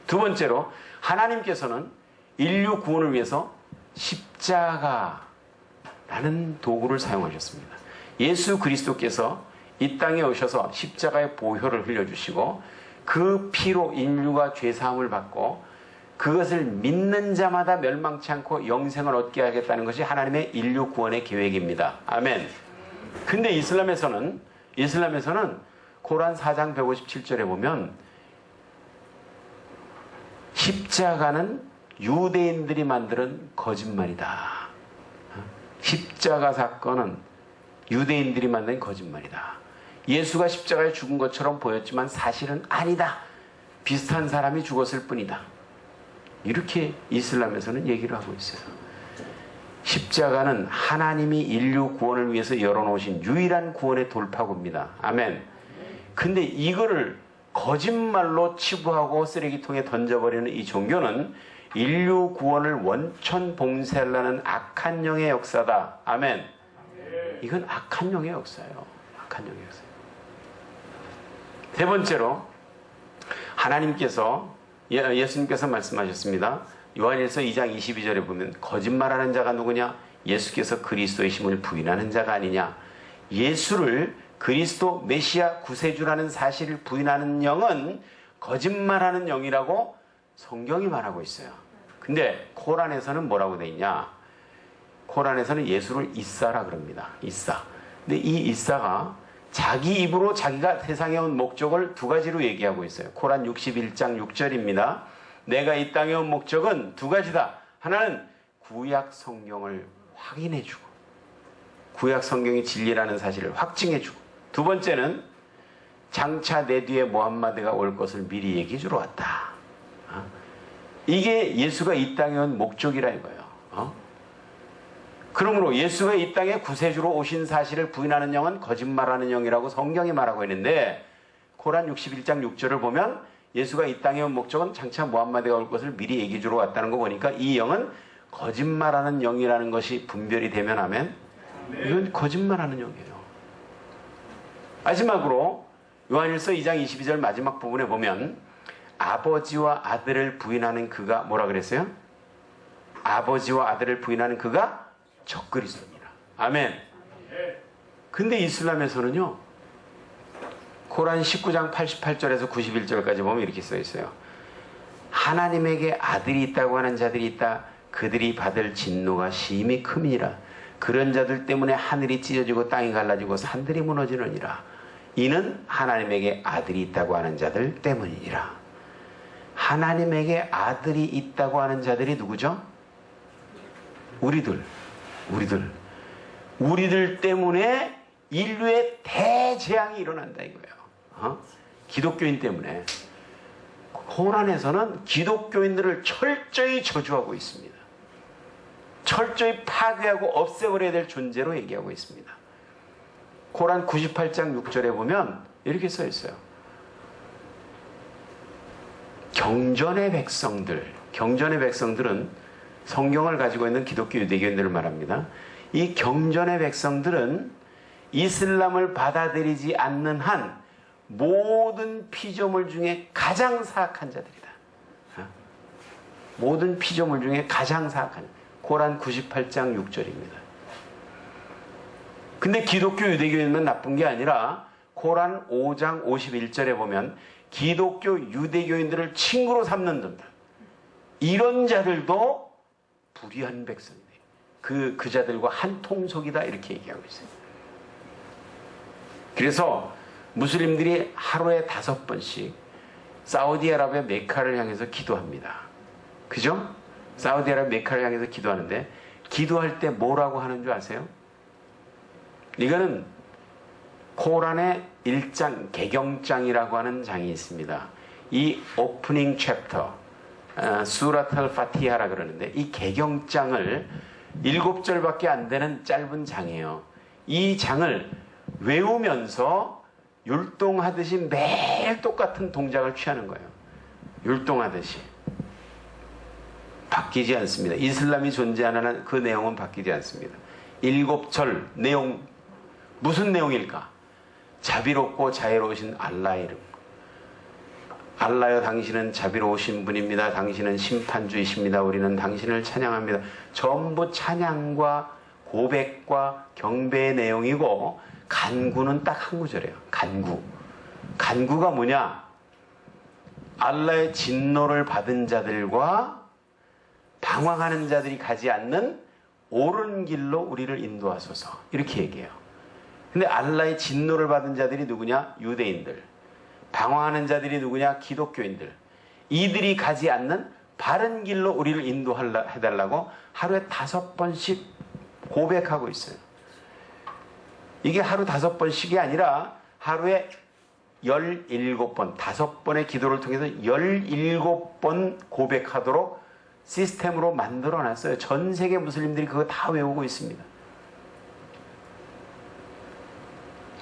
두 번째로 하나님께서는 인류 구원을 위해서 십자가라는 도구를 사용하셨습니다. 예수 그리스도께서 이 땅에 오셔서 십자가의 보혈을 흘려주시고 그 피로 인류가 죄사함을 받고 그것을 믿는 자마다 멸망치 않고 영생을 얻게 하겠다는 것이 하나님의 인류 구원의 계획입니다. 아멘. 근데 이슬람에서는 고란 4장 157절에 보면 십자가는 유대인들이 만드는 거짓말이다. 십자가 사건은 유대인들이 만든 거짓말이다. 예수가 십자가에 죽은 것처럼 보였지만 사실은 아니다. 비슷한 사람이 죽었을 뿐이다. 이렇게 이슬람에서는 얘기를 하고 있어요. 십자가는 하나님이 인류 구원을 위해서 열어놓으신 유일한 구원의 돌파구입니다. 아멘. 근데 이거를 거짓말로 치부하고 쓰레기통에 던져버리는 이 종교는 인류 구원을 원천 봉쇄하려는 악한 영의 역사다. 아멘. 이건 악한 영의 역사예요. 악한 영의 역사예요. 세 번째로 예수님께서 말씀하셨습니다. 요한일서 2장 22절에 보면 거짓말하는 자가 누구냐? 예수께서 그리스도이심을 부인하는 자가 아니냐? 예수를 그리스도 메시아 구세주라는 사실을 부인하는 영은 거짓말하는 영이라고 성경이 말하고 있어요. 근데 코란에서는 뭐라고 돼 있냐? 코란에서는 예수를 이사라 그럽니다. 이사. 근데 이 이사가 자기 입으로 자기가 세상에 온 목적을 두 가지로 얘기하고 있어요. 코란 61장 6절입니다. 내가 이 땅에 온 목적은 두 가지다. 하나는 구약 성경을 확인해주고 구약 성경이 진리라는 사실을 확증해주고, 두 번째는 장차 내 뒤에 모함마드가 올 것을 미리 얘기해주러 왔다. 이게 예수가 이 땅에 온 목적이라 이거예요. 그러므로 예수가 이 땅에 구세주로 오신 사실을 부인하는 영은 거짓말하는 영이라고 성경이 말하고 있는데, 코란 61장 6절을 보면 예수가 이 땅에 온 목적은 장차 무함마드가 올 것을 미리 얘기해 주러 왔다는 거 보니까 이 영은 거짓말하는 영이라는 것이 분별이 되면 하면 이건 거짓말하는 영이에요. 마지막으로 요한일서 2장 22절 마지막 부분에 보면 아버지와 아들을 부인하는 그가 뭐라 그랬어요? 아버지와 아들을 부인하는 그가 적그리스도니라. 아멘. 근데 이슬람에서는요, 코란 19장 88절에서 91절까지 보면 이렇게 써 있어요. 하나님에게 아들이 있다고 하는 자들이 있다. 그들이 받을 진노가 심히 큼이니라. 그런 자들 때문에 하늘이 찢어지고 땅이 갈라지고 산들이 무너지느니라. 이는 하나님에게 아들이 있다고 하는 자들 때문이니라. 하나님에게 아들이 있다고 하는 자들이 누구죠? 우리들 때문에 인류의 대재앙이 일어난다 이거예요. 기독교인 때문에. 코란에서는 기독교인들을 철저히 저주하고 있습니다. 철저히 파괴하고 없애버려야 될 존재로 얘기하고 있습니다. 코란 98장 6절에 보면 이렇게 써 있어요. 경전의 백성들은 성경을 가지고 있는 기독교 유대교인들을 말합니다. 이 경전의 백성들은 이슬람을 받아들이지 않는 한 모든 피조물 중에 가장 사악한 자들이다. 모든 피조물 중에 가장 사악한, 코란 98장 6절입니다. 근데 기독교 유대교인만 나쁜 게 아니라 코란 5장 51절에 보면 기독교 유대교인들을 친구로 삼는다. 이런 자들도 불의한 백성이다. 그 자들과 한 통속이다 이렇게 얘기하고 있어요. 그래서 무슬림들이 하루에 5번씩 사우디아라비아 메카를 향해서 기도합니다. 그죠? 사우디아라비아 메카를 향해서 기도하는데 기도할 때 뭐라고 하는 줄 아세요? 이거는 코란의 1장 개경장이라고 하는 장이 있습니다. 이 오프닝 챕터 수라트 알 파티하라 그러는데 이 개경장을 7절밖에 안 되는 짧은 장이에요. 이 장을 외우면서 율동하듯이 매일 똑같은 동작을 취하는 거예요. 율동하듯이. 바뀌지 않습니다. 이슬람이 존재하는 한 그 내용은 바뀌지 않습니다. 7절 내용, 무슨 내용일까? 자비롭고 자애로우신 알라의 이름. 알라여 당신은 자비로우신 분입니다. 당신은 심판주이십니다. 우리는 당신을 찬양합니다. 전부 찬양과 고백과 경배의 내용이고 간구는 딱 한 구절이에요. 간구가 뭐냐? 알라의 진노를 받은 자들과 방황하는 자들이 가지 않는 옳은 길로 우리를 인도하소서. 이렇게 얘기해요. 근데 알라의 진노를 받은 자들이 누구냐? 유대인들. 방황하는 자들이 누구냐? 기독교인들. 이들이 가지 않는 바른 길로 우리를 인도해달라고 하루에 5번씩 고백하고 있어요. 이게 하루 5번씩이 아니라 하루에 17번, 5번의 기도를 통해서 17번 고백하도록 시스템으로 만들어놨어요. 전 세계 무슬림들이 그거 다 외우고 있습니다.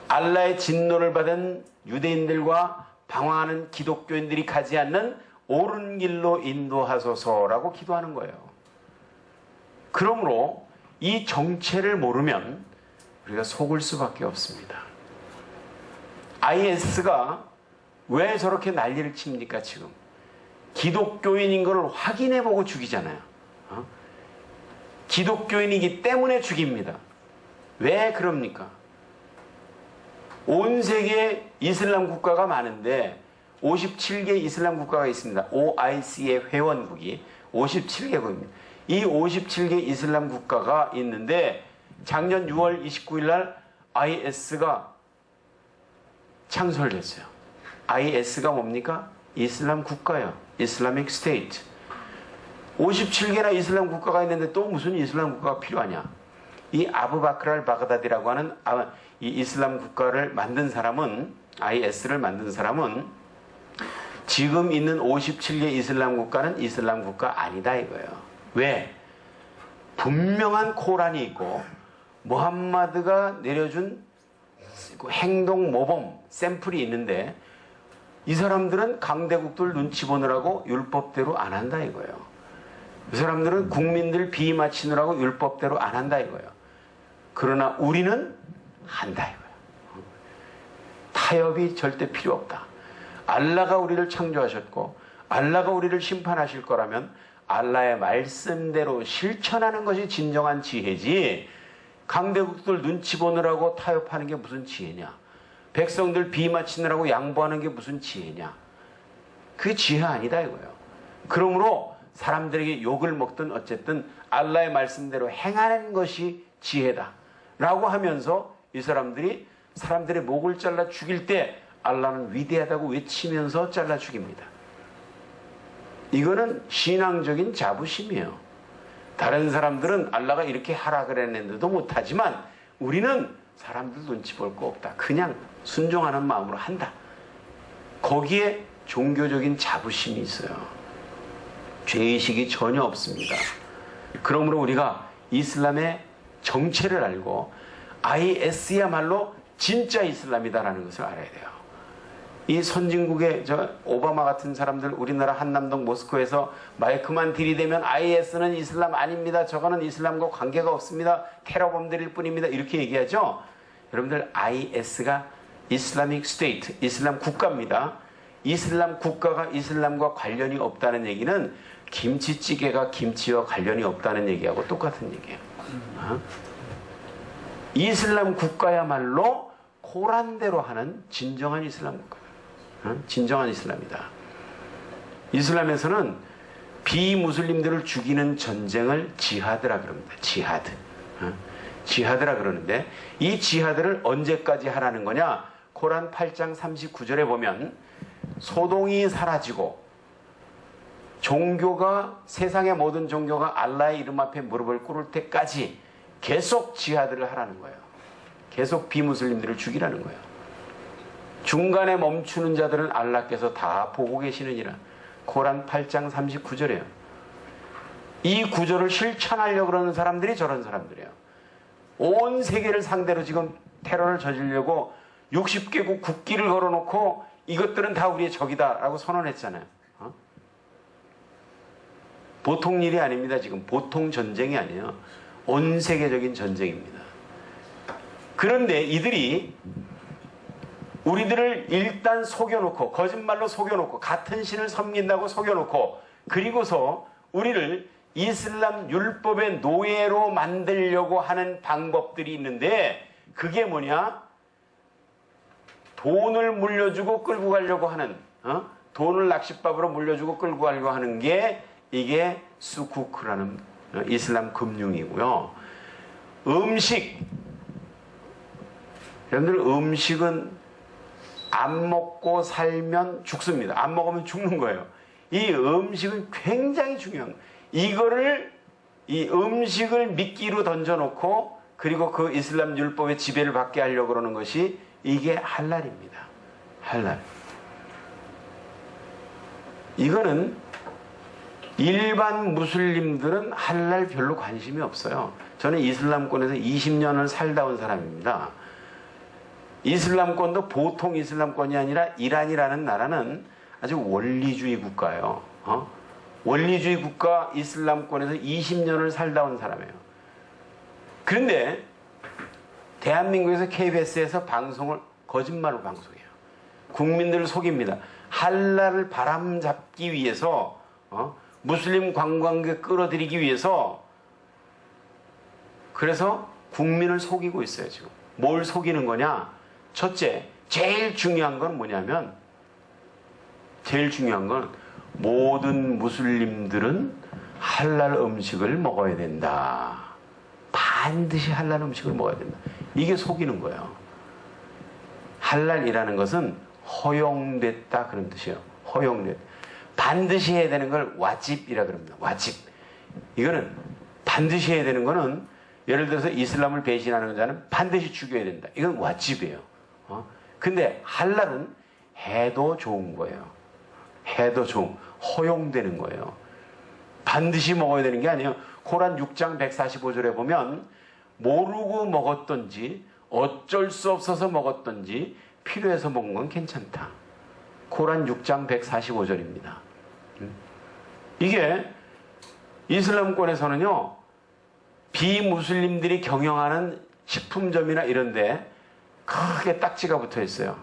알라의 진노를 받은 유대인들과 방황하는 기독교인들이 가지 않는 옳은 길로 인도하소서라고 기도하는 거예요. 그러므로 이 정체를 모르면 우리가 속을 수밖에 없습니다. IS가 왜 저렇게 난리를 칩니까 지금? 기독교인인 걸 확인해보고 죽이잖아요. 기독교인이기 때문에 죽입니다. 왜 그럽니까? 온 세계에 이슬람 국가가 많은데 57개 이슬람 국가가 있습니다. OIC의 회원국이 57개국입니다. 이 57개 이슬람 국가가 있는데 작년 6월 29일 날 IS가 창설됐어요. IS가 뭡니까? 이슬람 국가예요. 이슬라믹 스테이트. 57개나 이슬람 국가가 있는데 또 무슨 이슬람 국가가 필요하냐? 이 아부바크르 알 바그다디라고 하는 이 이슬람 국가를 만든 사람은, IS를 만든 사람은 지금 있는 57개 이슬람 국가는 이슬람 국가 아니다 이거예요. 왜? 분명한 코란이 있고 무함마드가 내려준 행동 모범 샘플이 있는데 이 사람들은 강대국들 눈치 보느라고 율법대로 안 한다 이거예요. 이 사람들은 국민들 비위 맞추느라고 율법대로 안 한다 이거예요. 그러나 우리는 한다 이거예요. 타협이 절대 필요 없다. 알라가 우리를 창조하셨고 알라가 우리를 심판하실 거라면 알라의 말씀대로 실천하는 것이 진정한 지혜지, 강대국들 눈치 보느라고 타협하는 게 무슨 지혜냐, 백성들 비 맞추느라고 양보하는 게 무슨 지혜냐. 그게 지혜 아니다 이거예요. 그러므로 사람들에게 욕을 먹든 어쨌든 알라의 말씀대로 행하는 것이 지혜다 라고 하면서 이 사람들이 사람들의 목을 잘라 죽일 때 알라는 위대하다고 외치면서 잘라 죽입니다. 이거는 신앙적인 자부심이에요. 다른 사람들은 알라가 이렇게 하라 그랬는데도 못하지만 우리는 사람들 눈치 볼 거 없다. 그냥 순종하는 마음으로 한다. 거기에 종교적인 자부심이 있어요. 죄의식이 전혀 없습니다. 그러므로 우리가 이슬람의 정체를 알고 IS야말로 진짜 이슬람이다라는 것을 알아야 돼요. 이 선진국의 오바마 같은 사람들, 우리나라 한남동 모스크에서 마이크만 들이대면 IS는 이슬람 아닙니다. 저거는 이슬람과 관계가 없습니다. 테러범들일 뿐입니다. 이렇게 얘기하죠. 여러분들, IS가 이슬라믹 스테이트, 이슬람 국가입니다. 이슬람 국가가 이슬람과 관련이 없다는 얘기는 김치찌개가 김치와 관련이 없다는 얘기하고 똑같은 얘기예요. 이슬람 국가야말로 코란대로 하는 진정한 이슬람 국가. 진정한 이슬람이다. 이슬람에서는 비무슬림들을 죽이는 전쟁을 지하드라 그럽니다. 지하드. 지하드라 그러는데 이 지하드를 언제까지 하라는 거냐? 코란 8장 39절에 보면 소동이 사라지고 종교가, 세상의 모든 종교가 알라의 이름 앞에 무릎을 꿇을 때까지 계속 지하드를 하라는 거예요. 계속 비무슬림들을 죽이라는 거예요. 중간에 멈추는 자들은 알라께서 다 보고 계시느니라. 코란 8장 39절이에요. 이 구절을 실천하려고 그러는 사람들이 저런 사람들이에요. 온 세계를 상대로 지금 테러를 저지르려고 60개국 국기를 걸어놓고 이것들은 다 우리의 적이다 라고 선언했잖아요. 보통 일이 아닙니다. 지금 보통 전쟁이 아니에요. 온 세계적인 전쟁입니다. 그런데 이들이 우리들을 일단 속여놓고, 거짓말로 속여놓고, 같은 신을 섬긴다고 속여놓고, 그리고서 우리를 이슬람 율법의 노예로 만들려고 하는 방법들이 있는데, 그게 뭐냐? 돈을 물려주고 끌고 가려고 하는, 돈을 낚싯밥으로 물려주고 끌고 가려고 하는 게 이게 수쿠크라는 이슬람 금융이고요. 음식, 여러분들, 음식은 안 먹고 살면 죽습니다. 안 먹으면 죽는 거예요. 이 음식은 굉장히 중요한 거예요. 이 음식을 미끼로 던져놓고 그리고 그 이슬람 율법의 지배를 받게 하려고 그러는 것이 이게 할랄입니다. 할랄. 이거는 일반 무슬림들은 할랄 별로 관심이 없어요. 저는 이슬람권에서 20년을 살다 온 사람입니다. 이슬람권도 보통 이슬람권이 아니라 이란이라는 나라는 아주 원리주의 국가예요. 원리주의 국가 이슬람권에서 20년을 살다 온 사람이에요. 그런데 대한민국에서 KBS에서 방송을 거짓말로 방송해요. 국민들을 속입니다. 할랄을 바람잡기 위해서, 무슬림 관광객 끌어들이기 위해서, 그래서 국민을 속이고 있어요. 지금 뭘 속이는 거냐? 첫째, 제일 중요한 건 뭐냐면, 제일 중요한 건 모든 무슬림들은 할랄 음식을 먹어야 된다. 반드시 할랄 음식을 먹어야 된다. 이게 속이는 거예요. 할랄이라는 것은 허용됐다 그런 뜻이에요. 허용됐다. 반드시 해야 되는 걸 와집이라 그럽니다. 와집. 이거는 반드시 해야 되는 거는, 예를 들어서 이슬람을 배신하는 자는 반드시 죽여야 된다. 이건 와집이에요. 근데 할랄은 해도 좋은 거예요. 해도 좋은, 허용되는 거예요. 반드시 먹어야 되는 게 아니에요. 코란 6장 145절에 보면 모르고 먹었던지 어쩔 수 없어서 먹었던지 필요해서 먹은 건 괜찮다. 코란 6장 145절입니다. 이게 이슬람권에서는요, 비무슬림들이 경영하는 식품점이나 이런데 크게 딱지가 붙어 있어요.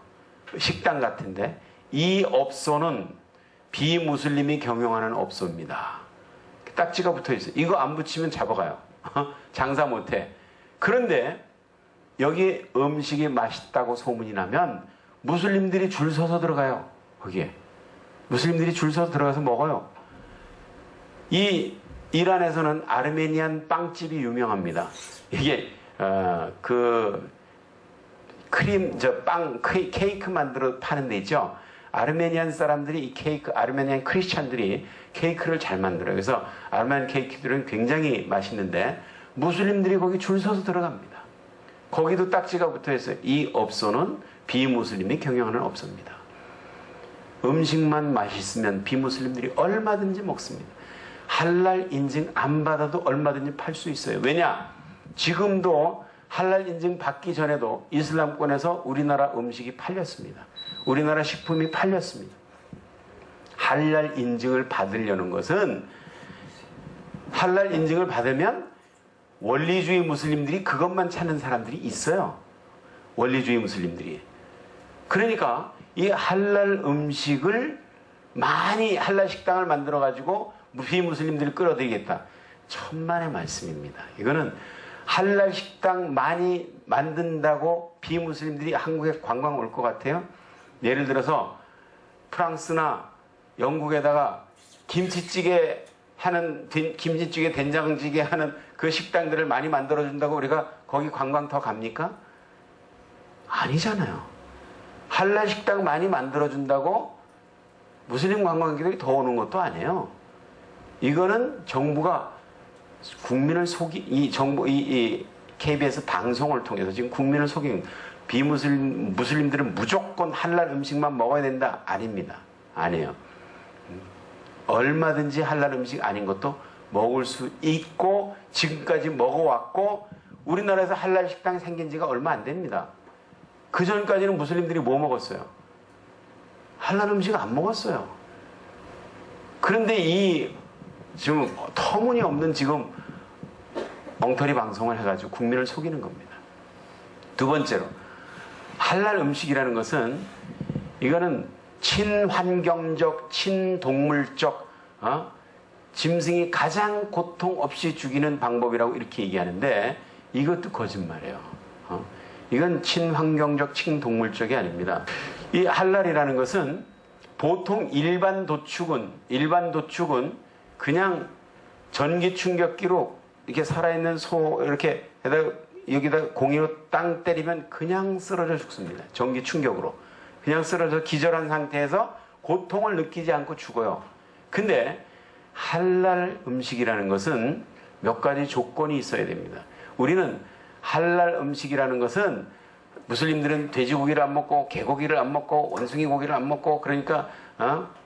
식당 같은데 이 업소는 비무슬림이 경영하는 업소입니다. 딱지가 붙어 있어요. 이거 안 붙이면 잡아가요. 장사 못해. 그런데 여기 음식이 맛있다고 소문이 나면 무슬림들이 줄 서서 들어가요. 거기에 무슬림들이 줄 서서 들어가서 먹어요. 이 이란에서는 아르메니안 빵집이 유명합니다. 이게 그 크림 빵 케이크 만들어 파는 데 있죠. 아르메니안 사람들이 이 케이크, 아르메니안 크리스찬들이 케이크를 잘 만들어요. 그래서 아르메니안 케이크들은 굉장히 맛있는데 무슬림들이 거기 줄 서서 들어갑니다. 거기도 딱지가 붙어 있어요. 이 업소는 비무슬림이 경영하는 업소입니다. 음식만 맛있으면 비무슬림들이 얼마든지 먹습니다. 할랄 인증 안 받아도 얼마든지 팔 수 있어요. 왜냐? 지금도 할랄 인증 받기 전에도 이슬람권에서 우리나라 음식이 팔렸습니다. 우리나라 식품이 팔렸습니다. 할랄 인증을 받으려는 것은 할랄 인증을 받으면 원리주의 무슬림들이 그것만 찾는 사람들이 있어요. 원리주의 무슬림들이. 그러니까 이 할랄 음식을 많이 할랄 식당을 만들어 가지고 비무슬림들을 끌어들이겠다. 천만의 말씀입니다. 이거는 할랄 식당 많이 만든다고 비무슬림들이 한국에 관광 올 것 같아요? 예를 들어서 프랑스나 영국에다가 김치찌개 된장찌개 하는 그 식당들을 많이 만들어준다고 우리가 거기 관광 더 갑니까? 아니잖아요. 할랄 식당 많이 만들어준다고 무슬림 관광객들이 더 오는 것도 아니에요. 이거는 정부가 국민을 이 KBS 방송을 통해서 지금 국민을 속인 무슬림들은 무조건 할랄 음식만 먹어야 된다. 아닙니다. 아니에요. 얼마든지 할랄 음식 아닌 것도 먹을 수 있고 지금까지 먹어왔고 우리나라에서 할랄 식당이 생긴 지가 얼마 안 됩니다. 그 전까지는 무슬림들이 뭐 먹었어요? 할랄 음식 안 먹었어요. 그런데 이 지금 터무니없는 지금 엉터리 방송을 해가지고 국민을 속이는 겁니다. 두 번째로 할랄 음식이라는 것은 이거는 친환경적, 친동물적 짐승이 가장 고통 없이 죽이는 방법이라고 이렇게 얘기하는데 이것도 거짓말이에요. 이건 친환경적, 친동물적이 아닙니다. 이 할랄이라는 것은 보통 일반 도축은 그냥 전기 충격기로 이렇게 살아있는 소 이렇게 여기다 공이로 땅 때리면 그냥 쓰러져 죽습니다. 전기 충격으로. 그냥 쓰러져 기절한 상태에서 고통을 느끼지 않고 죽어요. 근데 할랄 음식이라는 것은 몇 가지 조건이 있어야 됩니다. 우리는 할랄 음식이라는 것은 무슬림들은 돼지고기를 안 먹고 개고기를 안 먹고 원숭이 고기를 안 먹고 그러니까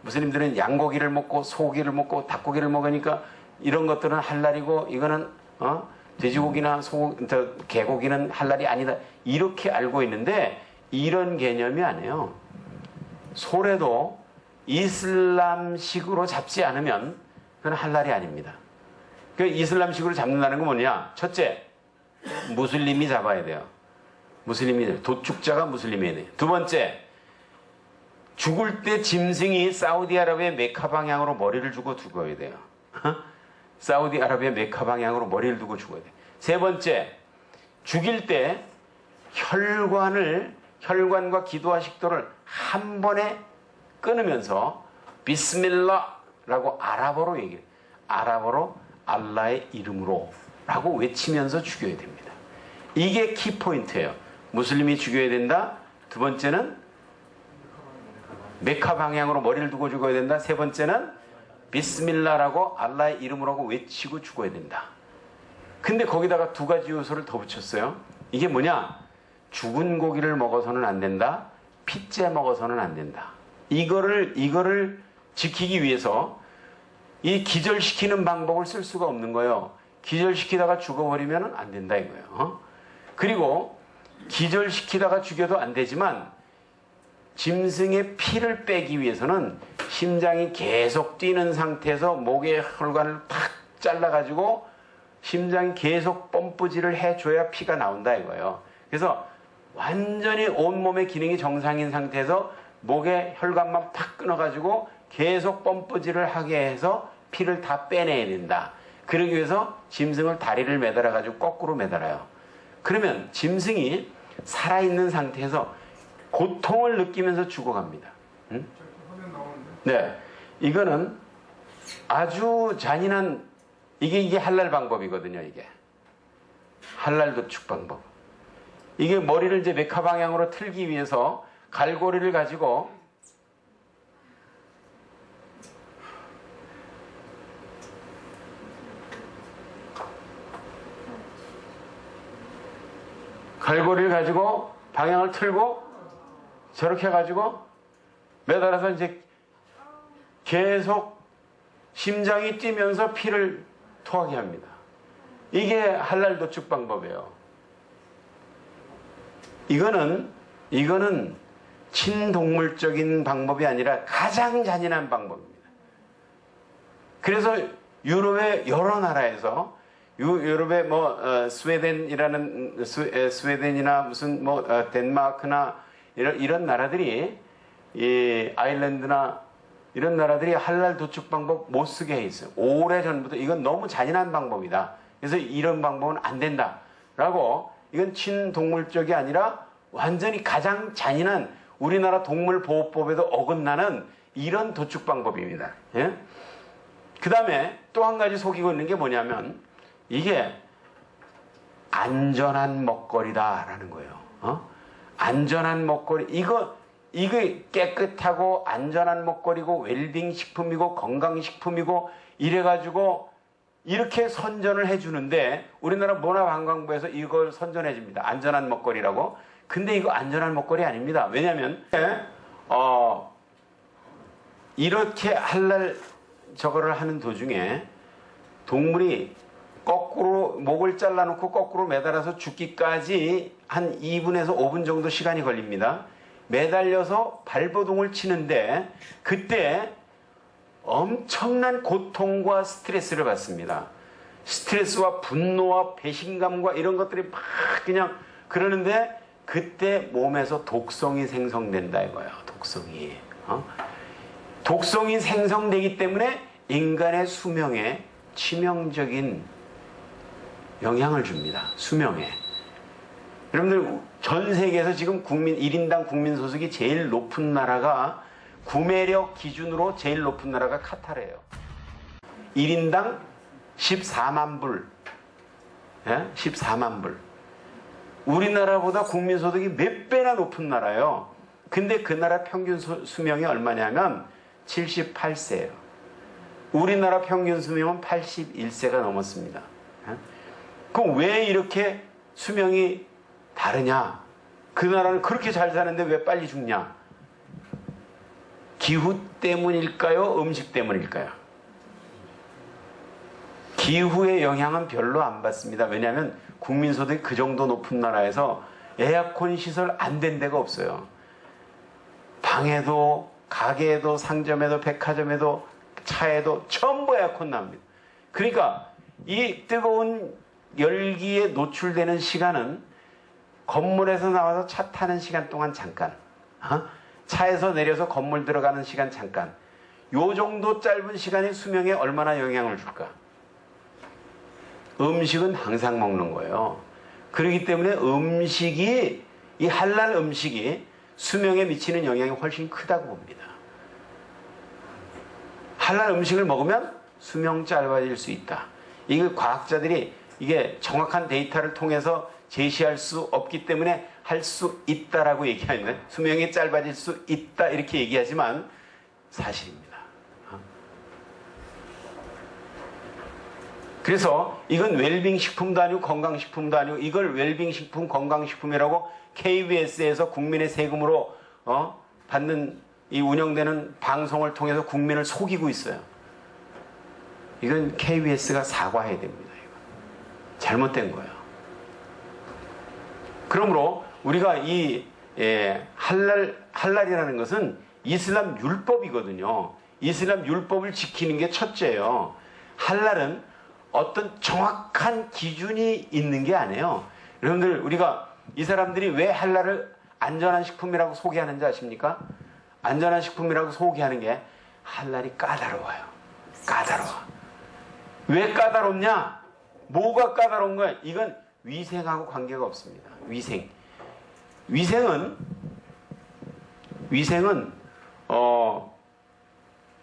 무슬림들은 양고기를 먹고 소고기를 먹고 닭고기를 먹으니까 이런 것들은 할랄이고 이거는 돼지고기나 개고기는 할랄이 아니다. 이렇게 알고 있는데 이런 개념이 아니에요. 소래도 이슬람식으로 잡지 않으면 그건 할랄이 아닙니다. 그 이슬람식으로 잡는다는 건 뭐냐? 첫째, 무슬림이 잡아야 돼요. 도축자가 무슬림이어야 돼요. 두 번째, 죽을 때 짐승이 사우디아라비아 메카 방향으로 머리를 주고 죽어야 돼요. 사우디아라비아 메카 방향으로 머리를 두고 죽어야 돼요. 세 번째, 죽일 때 혈관과 기도와 식도를 한 번에 끊으면서 비스밀라라고 아랍어로 얘기해요. 아랍어로 알라의 이름으로 라고 외치면서 죽여야 됩니다. 이게 키포인트예요. 무슬림이 죽여야 된다. 두 번째는 메카 방향으로 머리를 두고 죽어야 된다. 세 번째는 비스밀라라고 알라의 이름으로 외치고 죽어야 된다. 근데 거기다가 두 가지 요소를 더 붙였어요. 이게 뭐냐? 죽은 고기를 먹어서는 안 된다. 핏째 먹어서는 안 된다. 이거를 지키기 위해서 이 기절시키는 방법을 쓸 수가 없는 거예요. 기절시키다가 죽어버리면 안 된다 이거예요. 그리고 기절시키다가 죽여도 안 되지만 짐승의 피를 빼기 위해서는 심장이 계속 뛰는 상태에서 목의 혈관을 탁 잘라가지고 심장이 계속 펌프질을 해줘야 피가 나온다 이거예요. 그래서 완전히 온몸의 기능이 정상인 상태에서 목의 혈관만 탁 끊어가지고 계속 펌프질을 하게 해서 피를 다 빼내야 된다. 그러기 위해서 짐승을 다리를 매달아가지고 거꾸로 매달아요. 그러면 짐승이 살아있는 상태에서 고통을 느끼면서 죽어갑니다. 응? 네, 이거는 아주 잔인한 이게 할랄 방법이거든요. 이게 할랄 도축 방법. 이게 머리를 이제 메카 방향으로 틀기 위해서 갈고리를 가지고 방향을 틀고 저렇게 해가지고 매달아서 이제 계속 심장이 뛰면서 피를 토하게 합니다. 이게 할랄 도축 방법이에요. 이거는 친동물적인 방법이 아니라 가장 잔인한 방법입니다. 그래서 유럽의 여러 나라에서 유럽의 스웨덴이나 무슨 덴마크나 이런 나라들이 이 아일랜드나 이런 나라들이 할랄 도축 방법 못 쓰게 해 있어요. 오래전부터 이건 너무 잔인한 방법이다. 그래서 이런 방법은 안 된다라고 이건 친동물적이 아니라 완전히 가장 잔인한 우리나라 동물보호법에도 어긋나는 이런 도축 방법입니다. 예? 그 다음에 또 한 가지 속이고 있는 게 뭐냐면 이게 안전한 먹거리다라는 거예요. 안전한 먹거리 이게 깨끗하고 안전한 먹거리고 웰빙 식품이고 건강식품이고 이래가지고 이렇게 선전을 해주는데 우리나라 문화관광부에서 이걸 선전해 줍니다. 안전한 먹거리라고. 근데 이거 안전한 먹거리 아닙니다. 왜냐하면 이렇게 할랄 저거를 하는 도중에 동물이 거꾸로 목을 잘라놓고 거꾸로 매달아서 죽기까지 한 2분에서 5분 정도 시간이 걸립니다. 매달려서 발버둥을 치는데 그때 엄청난 고통과 스트레스를 받습니다. 스트레스와 분노와 배신감과 이런 것들이 막 그냥 그러는데 그때 몸에서 독성이 생성된다 이거예요. 독성이 생성되기 때문에 인간의 수명에 치명적인 영향을 줍니다. 수명에. 여러분들 전 세계에서 지금 1인당 국민소득이 제일 높은 나라가 구매력 기준으로 제일 높은 나라가 카타르예요. 1인당 14만 불. 예? 14만 불. 우리나라보다 국민소득이 몇 배나 높은 나라예요. 근데 그 나라 평균 수명이 얼마냐면 78세예요. 우리나라 평균 수명은 81세가 넘었습니다. 예? 그럼 왜 이렇게 수명이 다르냐? 그 나라는 그렇게 잘 사는데 왜 빨리 죽냐? 기후 때문일까요? 음식 때문일까요? 기후의 영향은 별로 안 받습니다. 왜냐하면 국민소득이 그 정도 높은 나라에서 에어컨 시설 안 된 데가 없어요. 방에도 가게에도 상점에도 백화점에도 차에도 전부 에어컨 나옵니다. 그러니까 이 뜨거운 열기에 노출되는 시간은 건물에서 나와서 차 타는 시간 동안 잠깐, 차에서 내려서 건물 들어가는 시간 잠깐, 요 정도 짧은 시간이 수명에 얼마나 영향을 줄까? 음식은 항상 먹는 거예요. 그렇기 때문에 이 할랄 음식이 수명에 미치는 영향이 훨씬 크다고 봅니다. 할랄 음식을 먹으면 수명 짧아질 수 있다. 이게 과학자들이 이게 정확한 데이터를 통해서 제시할 수 없기 때문에 할 수 있다라고 얘기하는, 수명이 짧아질 수 있다 이렇게 얘기하지만 사실입니다. 그래서 이건 웰빙 식품도 아니고 건강식품도 아니고 이걸 웰빙 식품, 건강식품이라고 KBS에서 국민의 세금으로 받는 이 운영되는 방송을 통해서 국민을 속이고 있어요. 이건 KBS가 사과해야 됩니다. 이건. 잘못된 거예요. 그러므로 우리가 이 할랄이라는 것은 이슬람 율법이거든요. 이슬람 율법을 지키는 게 첫째예요. 할랄은 어떤 정확한 기준이 있는 게 아니에요. 여러분들, 우리가 이 사람들이 왜 할랄을 안전한 식품이라고 소개하는지 아십니까? 안전한 식품이라고 소개하는 게 할랄이 까다로워요. 까다로워. 왜 까다롭냐? 뭐가 까다로운 거야? 이건 위생하고 관계가 없습니다. 위생은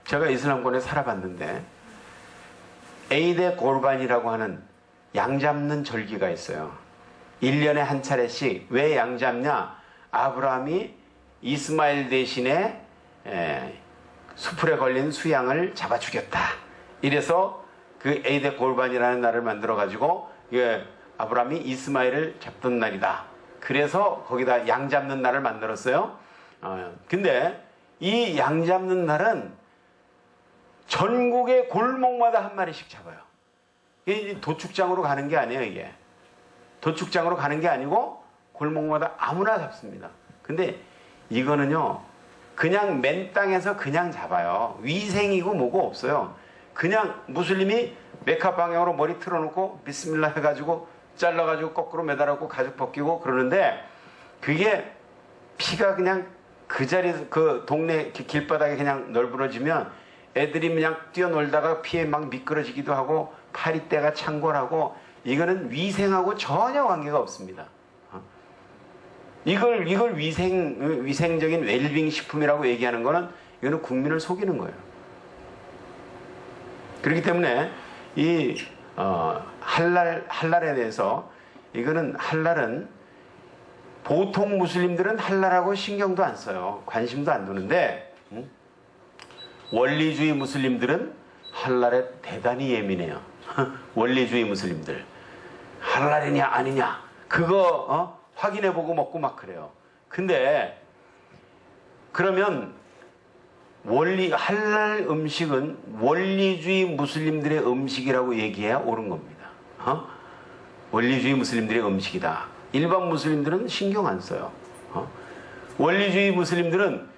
제가 이슬람권에 살아봤는데 에이데 골반이라고 하는 양 잡는 절기가 있어요. 1년에 한 차례씩. 왜 양 잡냐? 아브라함이 이스마엘 대신에 수풀에 걸린 수양을 잡아 죽였다. 이래서 그 에이데 골반이라는 날을 만들어 가지고 아브라함이 이스마엘을 잡던 날이다. 그래서 거기다 양 잡는 날을 만들었어요. 근데 이 양 잡는 날은 전국의 골목마다 한 마리씩 잡아요. 이게 도축장으로 가는 게 아니에요, 이게. 도축장으로 가는 게 아니고 골목마다 아무나 잡습니다. 근데 이거는요, 그냥 맨 땅에서 그냥 잡아요. 위생이고 뭐고 없어요. 그냥 무슬림이 메카 방향으로 머리 틀어놓고 비스밀라 해가지고 잘라가지고 거꾸로 매달아갖고 가죽 벗기고 그러는데 그게 피가 그냥 그 자리에서 그 동네 길바닥에 그냥 널브러지면 애들이 그냥 뛰어놀다가 피에 막 미끄러지기도 하고 파리떼가 창궐하고 이거는 위생하고 전혀 관계가 없습니다. 이걸 위생적인 웰빙 식품이라고 얘기하는 거는 이거는 국민을 속이는 거예요. 그렇기 때문에 이 할랄에 대해서 할랄은 보통 무슬림들은 할랄하고 신경도 안 써요. 관심도 안 두는데 원리주의 무슬림들은 할랄에 대단히 예민해요. 원리주의 무슬림들. 할랄이냐 아니냐 그거 확인해보고 먹고 막 그래요. 근데 그러면 할랄 음식은 원리주의 무슬림들의 음식이라고 얘기해야 옳은 겁니다. 원리주의 무슬림들의 음식이다. 일반 무슬림들은 신경 안 써요. 원리주의 무슬림들은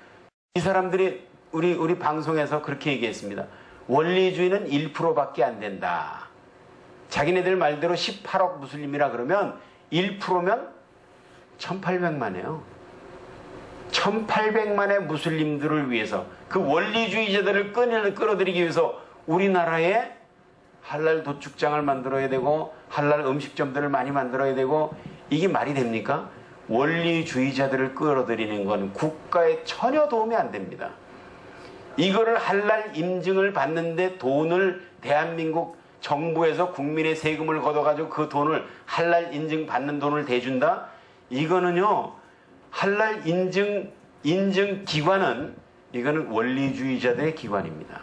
이 사람들이 우리 방송에서 그렇게 얘기했습니다. 원리주의는 1%밖에 안 된다. 자기네들 말대로 18억 무슬림이라 그러면 1%면 1800만이에요. 1800만의 무슬림들을 위해서 그 원리주의자들을 끌어들이기 위해서 우리나라에 할랄 도축장을 만들어야 되고 할랄 음식점들을 많이 만들어야 되고 이게 말이 됩니까? 원리주의자들을 끌어들이는 건 국가에 전혀 도움이 안 됩니다. 이거를 할랄 인증을 받는데 돈을 대한민국 정부에서 국민의 세금을 걷어가지고 그 돈을 할랄 인증 받는 돈을 대준다? 이거는요, 할랄 인증 기관은 이거는 원리주의자들의 기관입니다.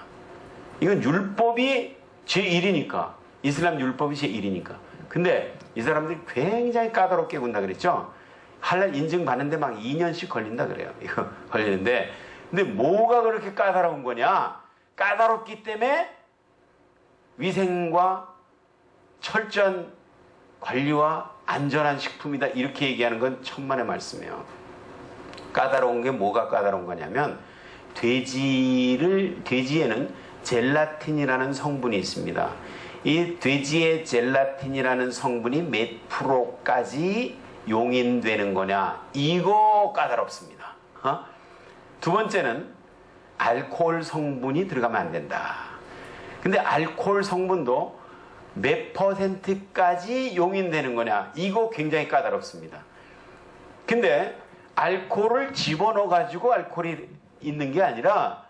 이건 율법이 제1이니까. 이슬람 율법이 제1이니까. 근데 이 사람들이 굉장히 까다롭게 군다 그랬죠? 할랄 인증 받는데 막 2년씩 걸린다 그래요. 이거 걸리는데. 근데 뭐가 그렇게 까다로운 거냐? 까다롭기 때문에 위생과 철저한 관리와 안전한 식품이다. 이렇게 얘기하는 건 천만의 말씀이에요. 까다로운 게 뭐가 까다로운 거냐면 돼지에는 젤라틴이라는 성분이 있습니다. 이 돼지의 젤라틴이라는 성분이 몇 프로까지 용인되는 거냐? 이거 까다롭습니다. 두 번째는 알코올 성분이 들어가면 안 된다. 근데 알코올 성분도 몇 %까지 용인되는 거냐? 이거 굉장히 까다롭습니다. 근데 알코올을 집어넣어 가지고 알코올이 있는 게 아니라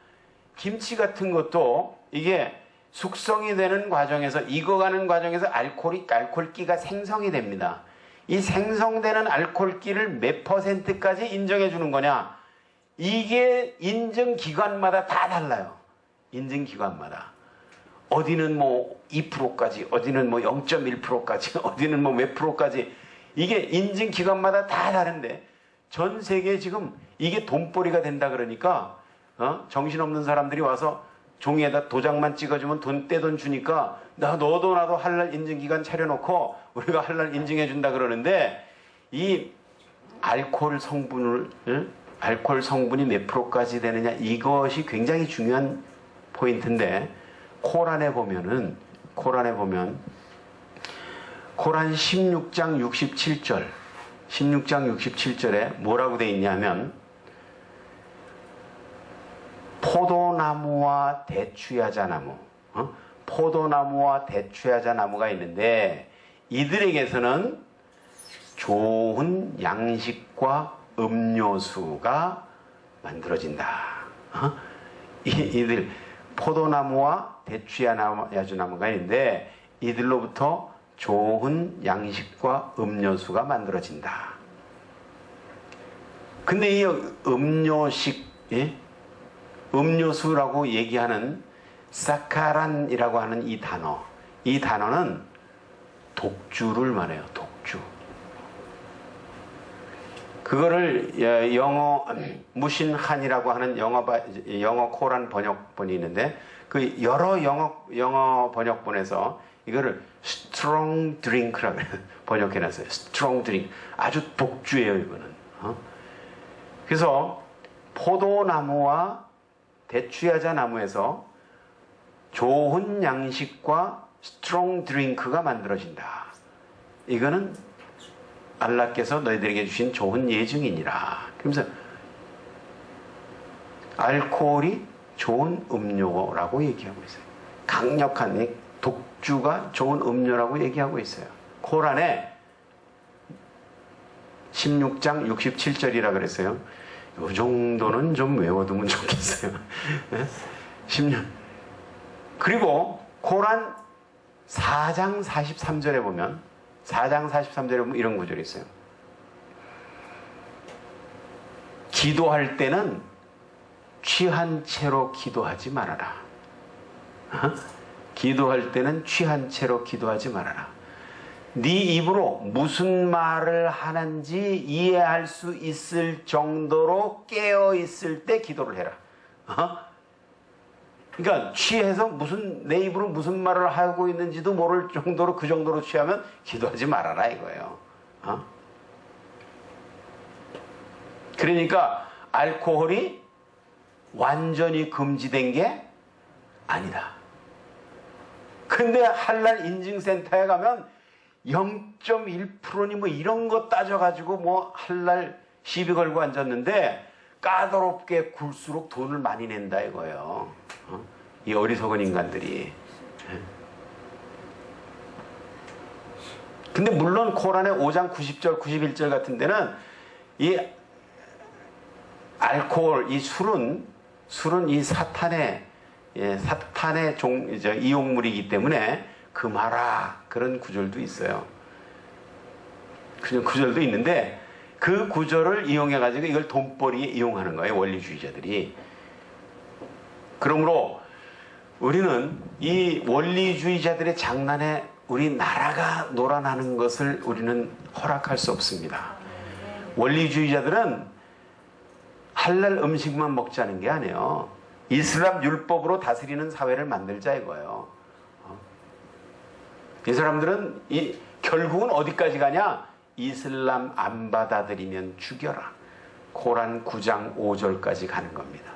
김치 같은 것도 이게 숙성이 되는 과정에서 익어가는 과정에서 알코올기가 생성이 됩니다. 이 생성되는 알코올기를 몇 %까지 인정해 주는 거냐? 이게 인증기관마다 다 달라요. 인증기관마다. 어디는 뭐 2%까지, 어디는 뭐 0.1%까지, 어디는 뭐 몇 %까지. 이게 인증기관마다 다 다른데 전 세계에 지금 이게 돈벌이가 된다 그러니까 정신없는 사람들이 와서 종이에다 도장만 찍어주면 떼돈 주니까 너도 나도 할랄 인증기관 차려놓고 우리가 할랄 인증해준다 그러는데 이 알코올 성분이 몇 프로까지 되느냐, 이것이 굉장히 중요한 포인트인데, 코란에 보면 코란 16장 67절에 뭐라고 되어 있냐면, 포도나무와 대추야자나무, 포도나무와 대추야자나무가 있는데, 이들에게서는 좋은 양식과 음료수가 만들어진다. 이들 포도나무와 대추야자나무가 있는데, 이들로부터 좋은 양식과 음료수가 만들어진다. 근데 이 음료수라고 얘기하는 사카란이라고 하는 이 단어는 독주를 말해요. 독주. 그거를 영어 무신한이라고 하는 영어 코란 번역본이 있는데, 그 여러 영어 번역본에서 이거를 strong drink라고 번역해놨어요. strong drink. 아주 독주예요, 이거는. 그래서 포도나무와 대추야자 나무에서 좋은 양식과 strong drink가 만들어진다. 이거는 알라께서 너희들에게 주신 좋은 예증이니라. 그러면서 알코올이 좋은 음료라고 얘기하고 있어요. 강력한 독주가 좋은 음료라고 얘기하고 있어요. 코란에 16장 67절이라 그랬어요. 이 정도는 좀 외워두면 좋겠어요. 16. 그리고 코란 4장 43절에 보면 이런 구절이 있어요. 기도할 때는 취한 채로 기도하지 말아라. 기도할 때는 취한 채로 기도하지 말아라. 네 입으로 무슨 말을 하는지 이해할 수 있을 정도로 깨어 있을 때 기도를 해라. 그러니까 취해서 내 입으로 무슨 말을 하고 있는지도 모를 정도로, 그 정도로 취하면 기도하지 말아라 이거예요. 그러니까 알코올이 완전히 금지된 게 아니다. 근데 할랄 인증센터에 가면 0.1%니 뭐 이런 거 따져가지고 뭐 할랄 시비 걸고 앉았는데, 까다롭게 굴수록 돈을 많이 낸다 이거예요. 이 어리석은 인간들이. 근데 물론 코란의 5장 90절 91절 같은 데는 이 알코올, 이 술은 이 사탄의 이용물이기 때문에 금하라, 그런 구절도 있어요. 그런 구절도 있는데, 그 구절을 이용해가지고 이걸 돈벌이에 이용하는 거예요, 원리주의자들이. 그러므로 우리는 이 원리주의자들의 장난에 우리나라가 놀아나는 것을 우리는 허락할 수 없습니다. 원리주의자들은 할랄 음식만 먹자는 게 아니에요. 이슬람 율법으로 다스리는 사회를 만들자 이거예요. 이 사람들은 결국은 어디까지 가냐? 이슬람 안 받아들이면 죽여라. 코란 9장 5절까지 가는 겁니다.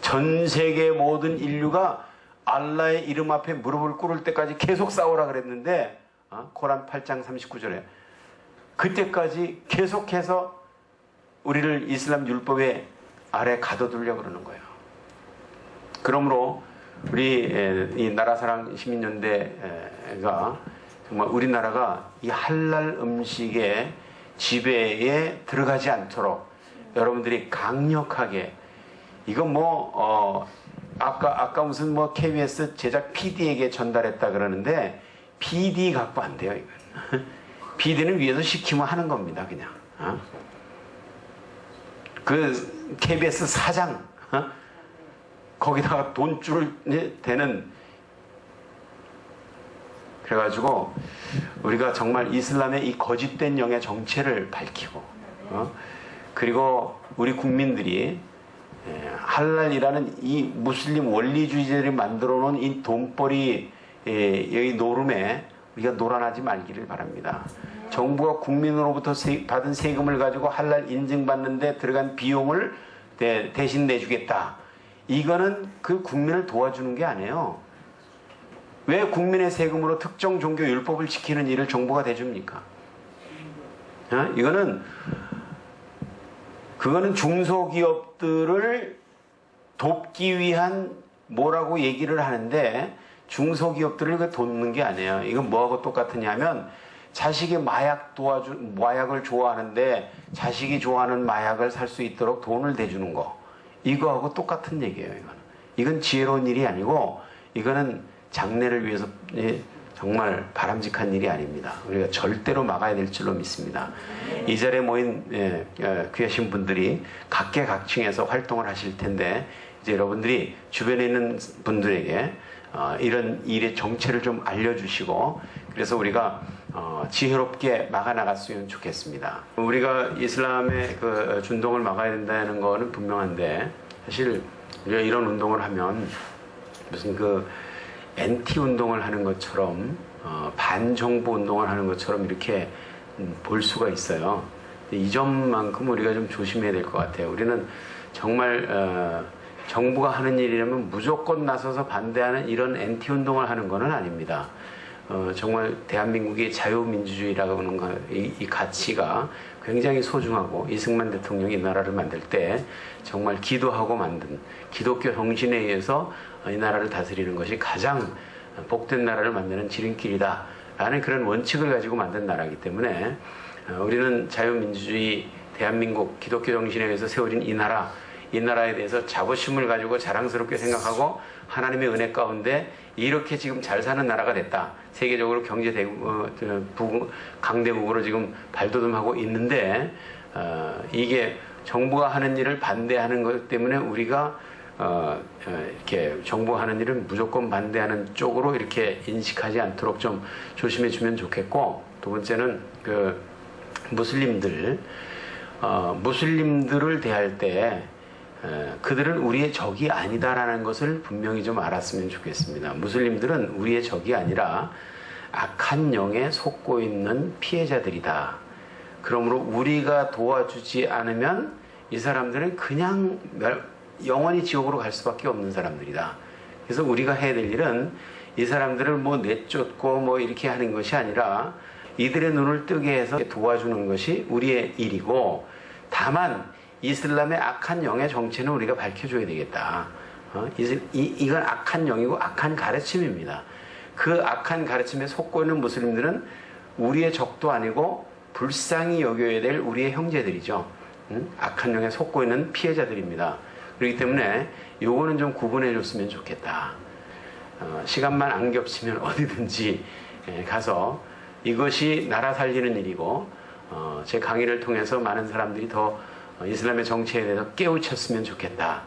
전 세계 모든 인류가 알라의 이름 앞에 무릎을 꿇을 때까지 계속 싸우라 그랬는데, 코란 8장 39절에 그때까지 계속해서 우리를 이슬람 율법의 아래 가둬두려고 그러는 거예요. 그러므로 우리 이 나라사랑 시민연대가 정말 우리나라가 이 할랄 음식의 지배에 들어가지 않도록 여러분들이 강력하게, 이건 아까 무슨 KBS 제작 PD에게 전달했다 그러는데, PD 갖고 안 돼요, 이건. PD는 위에서 시키면 하는 겁니다, 그냥. 그 KBS 사장, 거기다가 돈줄 대는. 그래가지고 우리가 정말 이슬람의 이 거짓된 영의 정체를 밝히고, 그리고 우리 국민들이 할랄이라는 이 무슬림 원리주의자들이 만들어 놓은 이 돈벌이 여기 노름에 우리가 놀아나지 말기를 바랍니다. 정부가 국민으로부터 받은 세금을 가지고 할랄 인증받는데 들어간 비용을 대신 내주겠다. 이거는 그 국민을 도와주는 게 아니에요. 왜 국민의 세금으로 특정 종교 율법을 지키는 일을 정부가 대줍니까? 그거는 중소기업들을 돕기 위한 뭐라고 얘기를 하는데 중소기업들을 돕는 게 아니에요. 이건 뭐하고 똑같으냐면 자식이 마약을 좋아하는데 자식이 좋아하는 마약을 살 수 있도록 돈을 대주는 거. 이거하고 똑같은 얘기예요. 이건 지혜로운 일이 아니고 이거는 장래를 위해서 정말 바람직한 일이 아닙니다. 우리가 절대로 막아야 될 줄로 믿습니다. 이 자리에 모인 귀하신 분들이 각계각층에서 활동을 하실 텐데 이제 여러분들이 주변에 있는 분들에게 이런 일의 정체를 좀 알려주시고 그래서 우리가 지혜롭게 막아나갔으면 좋겠습니다. 우리가 이슬람의 그 준동을 막아야 된다는 거는 분명한데 사실 우리가 이런 운동을 하면 무슨 그 엔티 운동을 하는 것처럼 반정부 운동을 하는 것처럼 이렇게 볼 수가 있어요. 이 점만큼 우리가 좀 조심해야 될 것 같아요. 우리는 정말 정부가 하는 일이라면 무조건 나서서 반대하는 이런 엔티 운동을 하는 것은 아닙니다. 정말 대한민국의 자유민주주의라고 하는 이 가치가 굉장히 소중하고 이승만 대통령이 이 나라를 만들 때 정말 기도하고 만든 기독교 정신에 의해서 이 나라를 다스리는 것이 가장 복된 나라를 만드는 지름길이다 라는 그런 원칙을 가지고 만든 나라이기 때문에 우리는 자유민주주의 대한민국 기독교 정신에 의해서 세워진 이 나라에 대해서 자부심을 가지고 자랑스럽게 생각하고 하나님의 은혜 가운데 이렇게 지금 잘 사는 나라가 됐다. 세계적으로 경제 강대국으로 지금 발돋움하고 있는데 이게 정부가 하는 일을 반대하는 것 때문에 우리가 이렇게 정부가 하는 일은 무조건 반대하는 쪽으로 이렇게 인식하지 않도록 좀 조심해 주면 좋겠고 두 번째는 그 무슬림들을 대할 때 그들은 우리의 적이 아니다라는 것을 분명히 좀 알았으면 좋겠습니다. 무슬림들은 우리의 적이 아니라 악한 영에 속고 있는 피해자들이다. 그러므로 우리가 도와주지 않으면 이 사람들은 그냥 영원히 지옥으로 갈 수밖에 없는 사람들이다. 그래서 우리가 해야 될 일은 이 사람들을 뭐 내쫓고 뭐 이렇게 하는 것이 아니라 이들의 눈을 뜨게 해서 도와주는 것이 우리의 일이고 다만 이슬람의 악한 영의 정체는 우리가 밝혀줘야 되겠다. 이건 악한 영이고 악한 가르침입니다. 그 악한 가르침에 속고 있는 무슬림들은 우리의 적도 아니고 불쌍히 여겨야 될 우리의 형제들이죠. 악한 영에 속고 있는 피해자들입니다. 그렇기 때문에 요거는 좀 구분해 줬으면 좋겠다. 시간만 안 겹치면 어디든지 가서 이것이 나라 살리는 일이고 제 강의를 통해서 많은 사람들이 더 이슬람의 정체에 대해서 깨우쳤으면 좋겠다.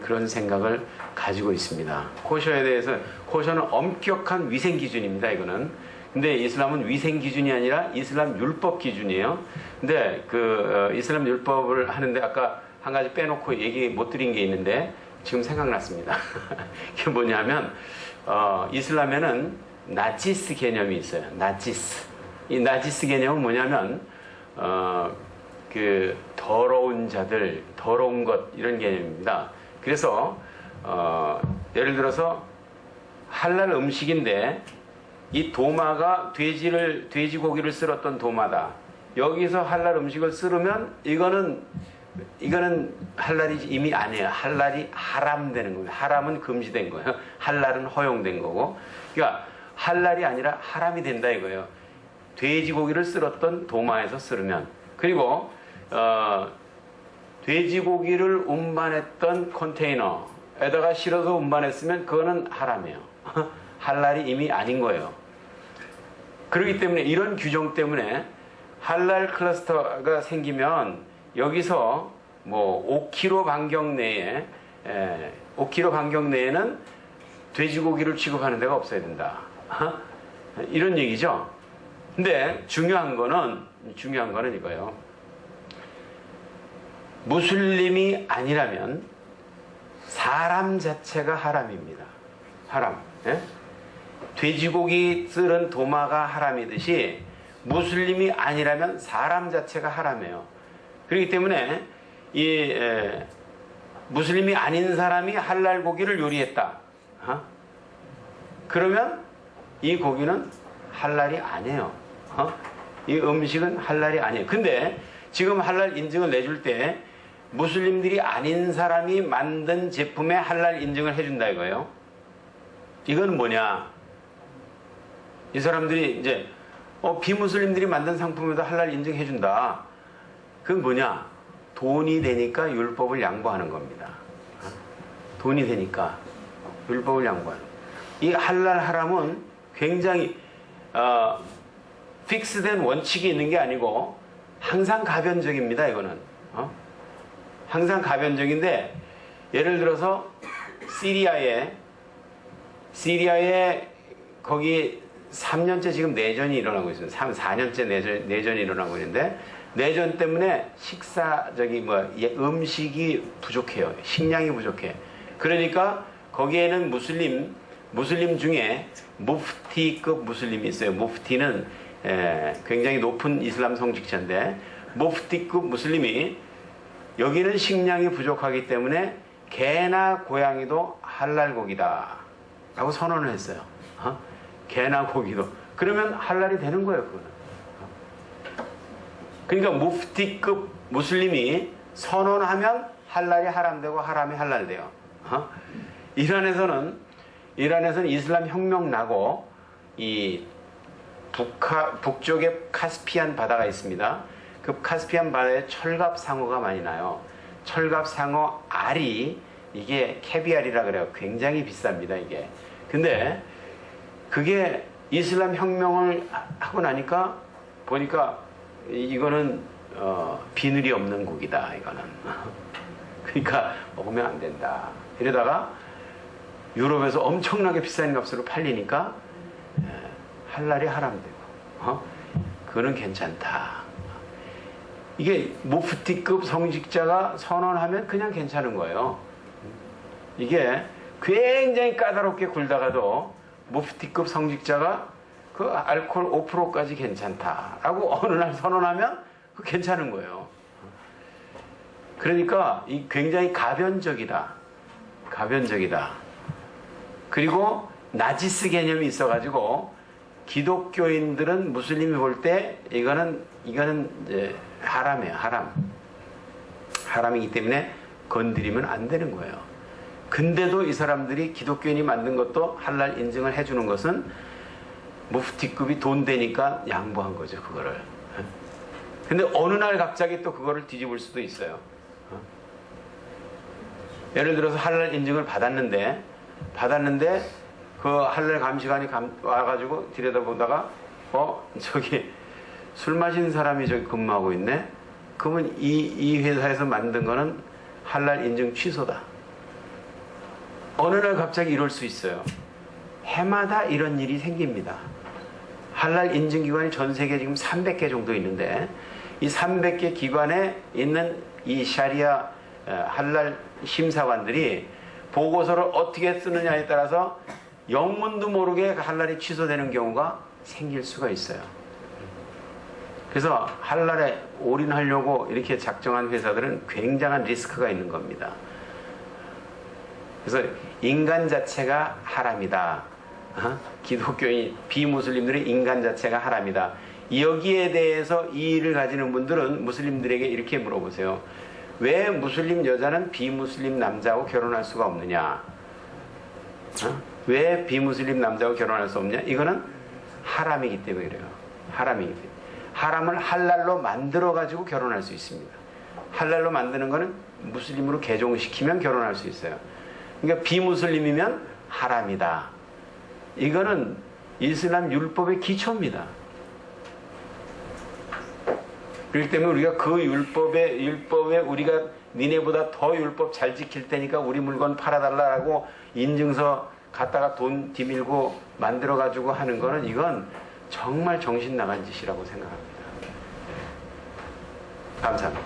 그런 생각을 가지고 있습니다. 코셔에 대해서 코셔는 엄격한 위생 기준입니다. 이거는. 근데 이슬람은 위생 기준이 아니라 이슬람 율법 기준이에요. 근데 그 이슬람 율법을 하는데 아까 한 가지 빼놓고 얘기 못 드린 게 있는데 지금 생각났습니다. 그게 뭐냐면 이슬람에는 나지스 개념이 있어요. 나지스. 이 나지스 개념은 뭐냐면 그 더러운 자들, 더러운 것 이런 개념입니다. 그래서 예를 들어서 할랄 음식인데 이 도마가 돼지고기를 쓸었던 도마다. 여기서 할랄 음식을 쓸으면 이거는 할랄이 이미 아니에요. 할랄이 하람되는 거예요. 하람은 금지된 거예요. 할랄은 허용된 거고. 그러니까 할랄이 아니라 하람이 된다 이거예요. 돼지고기를 쓸었던 도마에서 쓸으면. 그리고 돼지고기를 운반했던 컨테이너에다가 실어서 운반했으면 그거는 하람이에요. 할랄이 이미 아닌 거예요. 그렇기 때문에 이런 규정 때문에 할랄 클러스터가 생기면 여기서 뭐 5km 반경 내에 5km 반경 내에는 돼지고기를 취급하는 데가 없어야 된다. 이런 얘기죠. 근데 중요한 거는 이거예요. 무슬림이 아니라면 사람 자체가 하람입니다. 하람. 예? 돼지고기 쓸은 도마가 하람이듯이 무슬림이 아니라면 사람 자체가 하람이에요. 그렇기 때문에 무슬림이 아닌 사람이 할랄 고기를 요리했다. 그러면 이 고기는 할랄이 아니에요. 이 음식은 할랄이 아니에요. 근데 지금 할랄 인증을 내줄 때 무슬림들이 아닌 사람이 만든 제품에 할랄 인증을 해준다 이거예요. 이건 뭐냐? 이 사람들이 이제 비무슬림들이 만든 상품에도 할랄 인증해준다. 그건 뭐냐? 돈이 되니까 율법을 양보하는 겁니다. 돈이 되니까 율법을 양보하는. 이 할랄 하람은 굉장히 픽스된 원칙이 있는 게 아니고 항상 가변적입니다. 이거는 항상 가변적인데, 예를 들어서 시리아에 거기 3년째 지금 내전이 일어나고 있습니다. 4년째 내전이 일어나고 있는데, 내전 때문에 음식이 부족해요. 식량이 부족해. 그러니까 거기에는 무슬림 중에 무프티급 무슬림이 있어요. 무프티는 굉장히 높은 이슬람 성직자인데, 무프티급 무슬림이 여기는 식량이 부족하기 때문에 개나 고양이도 할랄 고기다 라고 선언을 했어요. 개나 고기도. 그러면 할랄이 되는 거예요. 그거는. 그러니까 무프티급 무슬림이 선언하면 할랄이 하람되고 하람이 할랄돼요. 이란에서는 이슬람 혁명 나고 이 북쪽에 카스피안 바다가 있습니다. 그 카스피안 바다에 철갑상어가 많이 나요. 철갑상어 알이, 이게 캐비알이라 그래요. 굉장히 비쌉니다, 이게. 근데 그게 이슬람 혁명을 하고 나니까 보니까 이거는 비늘이 없는 고기다, 이거는. 그러니까 먹으면 안 된다. 이러다가 유럽에서 엄청나게 비싼 값으로 팔리니까 할랄이 하람되고, 그거는 괜찮다. 이게 무프티급 성직자가 선언하면 그냥 괜찮은 거예요. 이게 굉장히 까다롭게 굴다가도 무프티급 성직자가 그 알코올 5%까지 괜찮다라고 어느 날 선언하면 그 괜찮은 거예요. 그러니까 이 굉장히 가변적이다. 그리고 나지스 개념이 있어가지고 기독교인들은 무슬림이 볼 때 이거는 이제 하람이에요. 하람이기 때문에 건드리면 안 되는 거예요. 근데도 이 사람들이 기독교인이 만든 것도 할랄 인증을 해주는 것은 무프티급이 돈 되니까 양보한 거죠, 그거를. 근데 어느 날 갑자기 또 그거를 뒤집을 수도 있어요. 예를 들어서 할랄 인증을 받았는데 그 할랄 감시관이 와가지고 들여다보다가 저기 술 마신 사람이 저기 근무하고 있네. 그러면 이 회사에서 만든 거는 할랄 인증 취소다. 어느 날 갑자기 이럴 수 있어요. 해마다 이런 일이 생깁니다. 할랄 인증기관이 전 세계에 지금 300개 정도 있는데, 이 300개 기관에 있는 이 샤리아 할랄 심사관들이 보고서를 어떻게 쓰느냐에 따라서 영문도 모르게 할랄이 취소되는 경우가 생길 수가 있어요. 그래서 할랄에 올인하려고 이렇게 작정한 회사들은 굉장한 리스크가 있는 겁니다. 그래서 인간 자체가 하람이다. 기독교인, 비무슬림들의 인간 자체가 하람이다. 여기에 대해서 이의를 가지는 분들은 무슬림들에게 이렇게 물어보세요. 왜 무슬림 여자는 비무슬림 남자하고 결혼할 수가 없느냐? 왜 비무슬림 남자하고 결혼할 수 없냐? 이거는 하람이기 때문에 그래요. 하람이기 때문에. 하람을 할랄로 만들어가지고 결혼할 수 있습니다. 할랄로 만드는 거는 무슬림으로 개종시키면 결혼할 수 있어요. 그러니까 비무슬림이면 하람이다. 이거는 이슬람 율법의 기초입니다. 그렇기 때문에 우리가 그 율법에 우리가 니네보다 더 율법 잘 지킬 테니까 우리 물건 팔아달라고 인증서 갖다가 돈 뒤밀고 만들어가지고 하는 거는, 이건 정말 정신 나간 짓이라고 생각합니다. 감사합니다.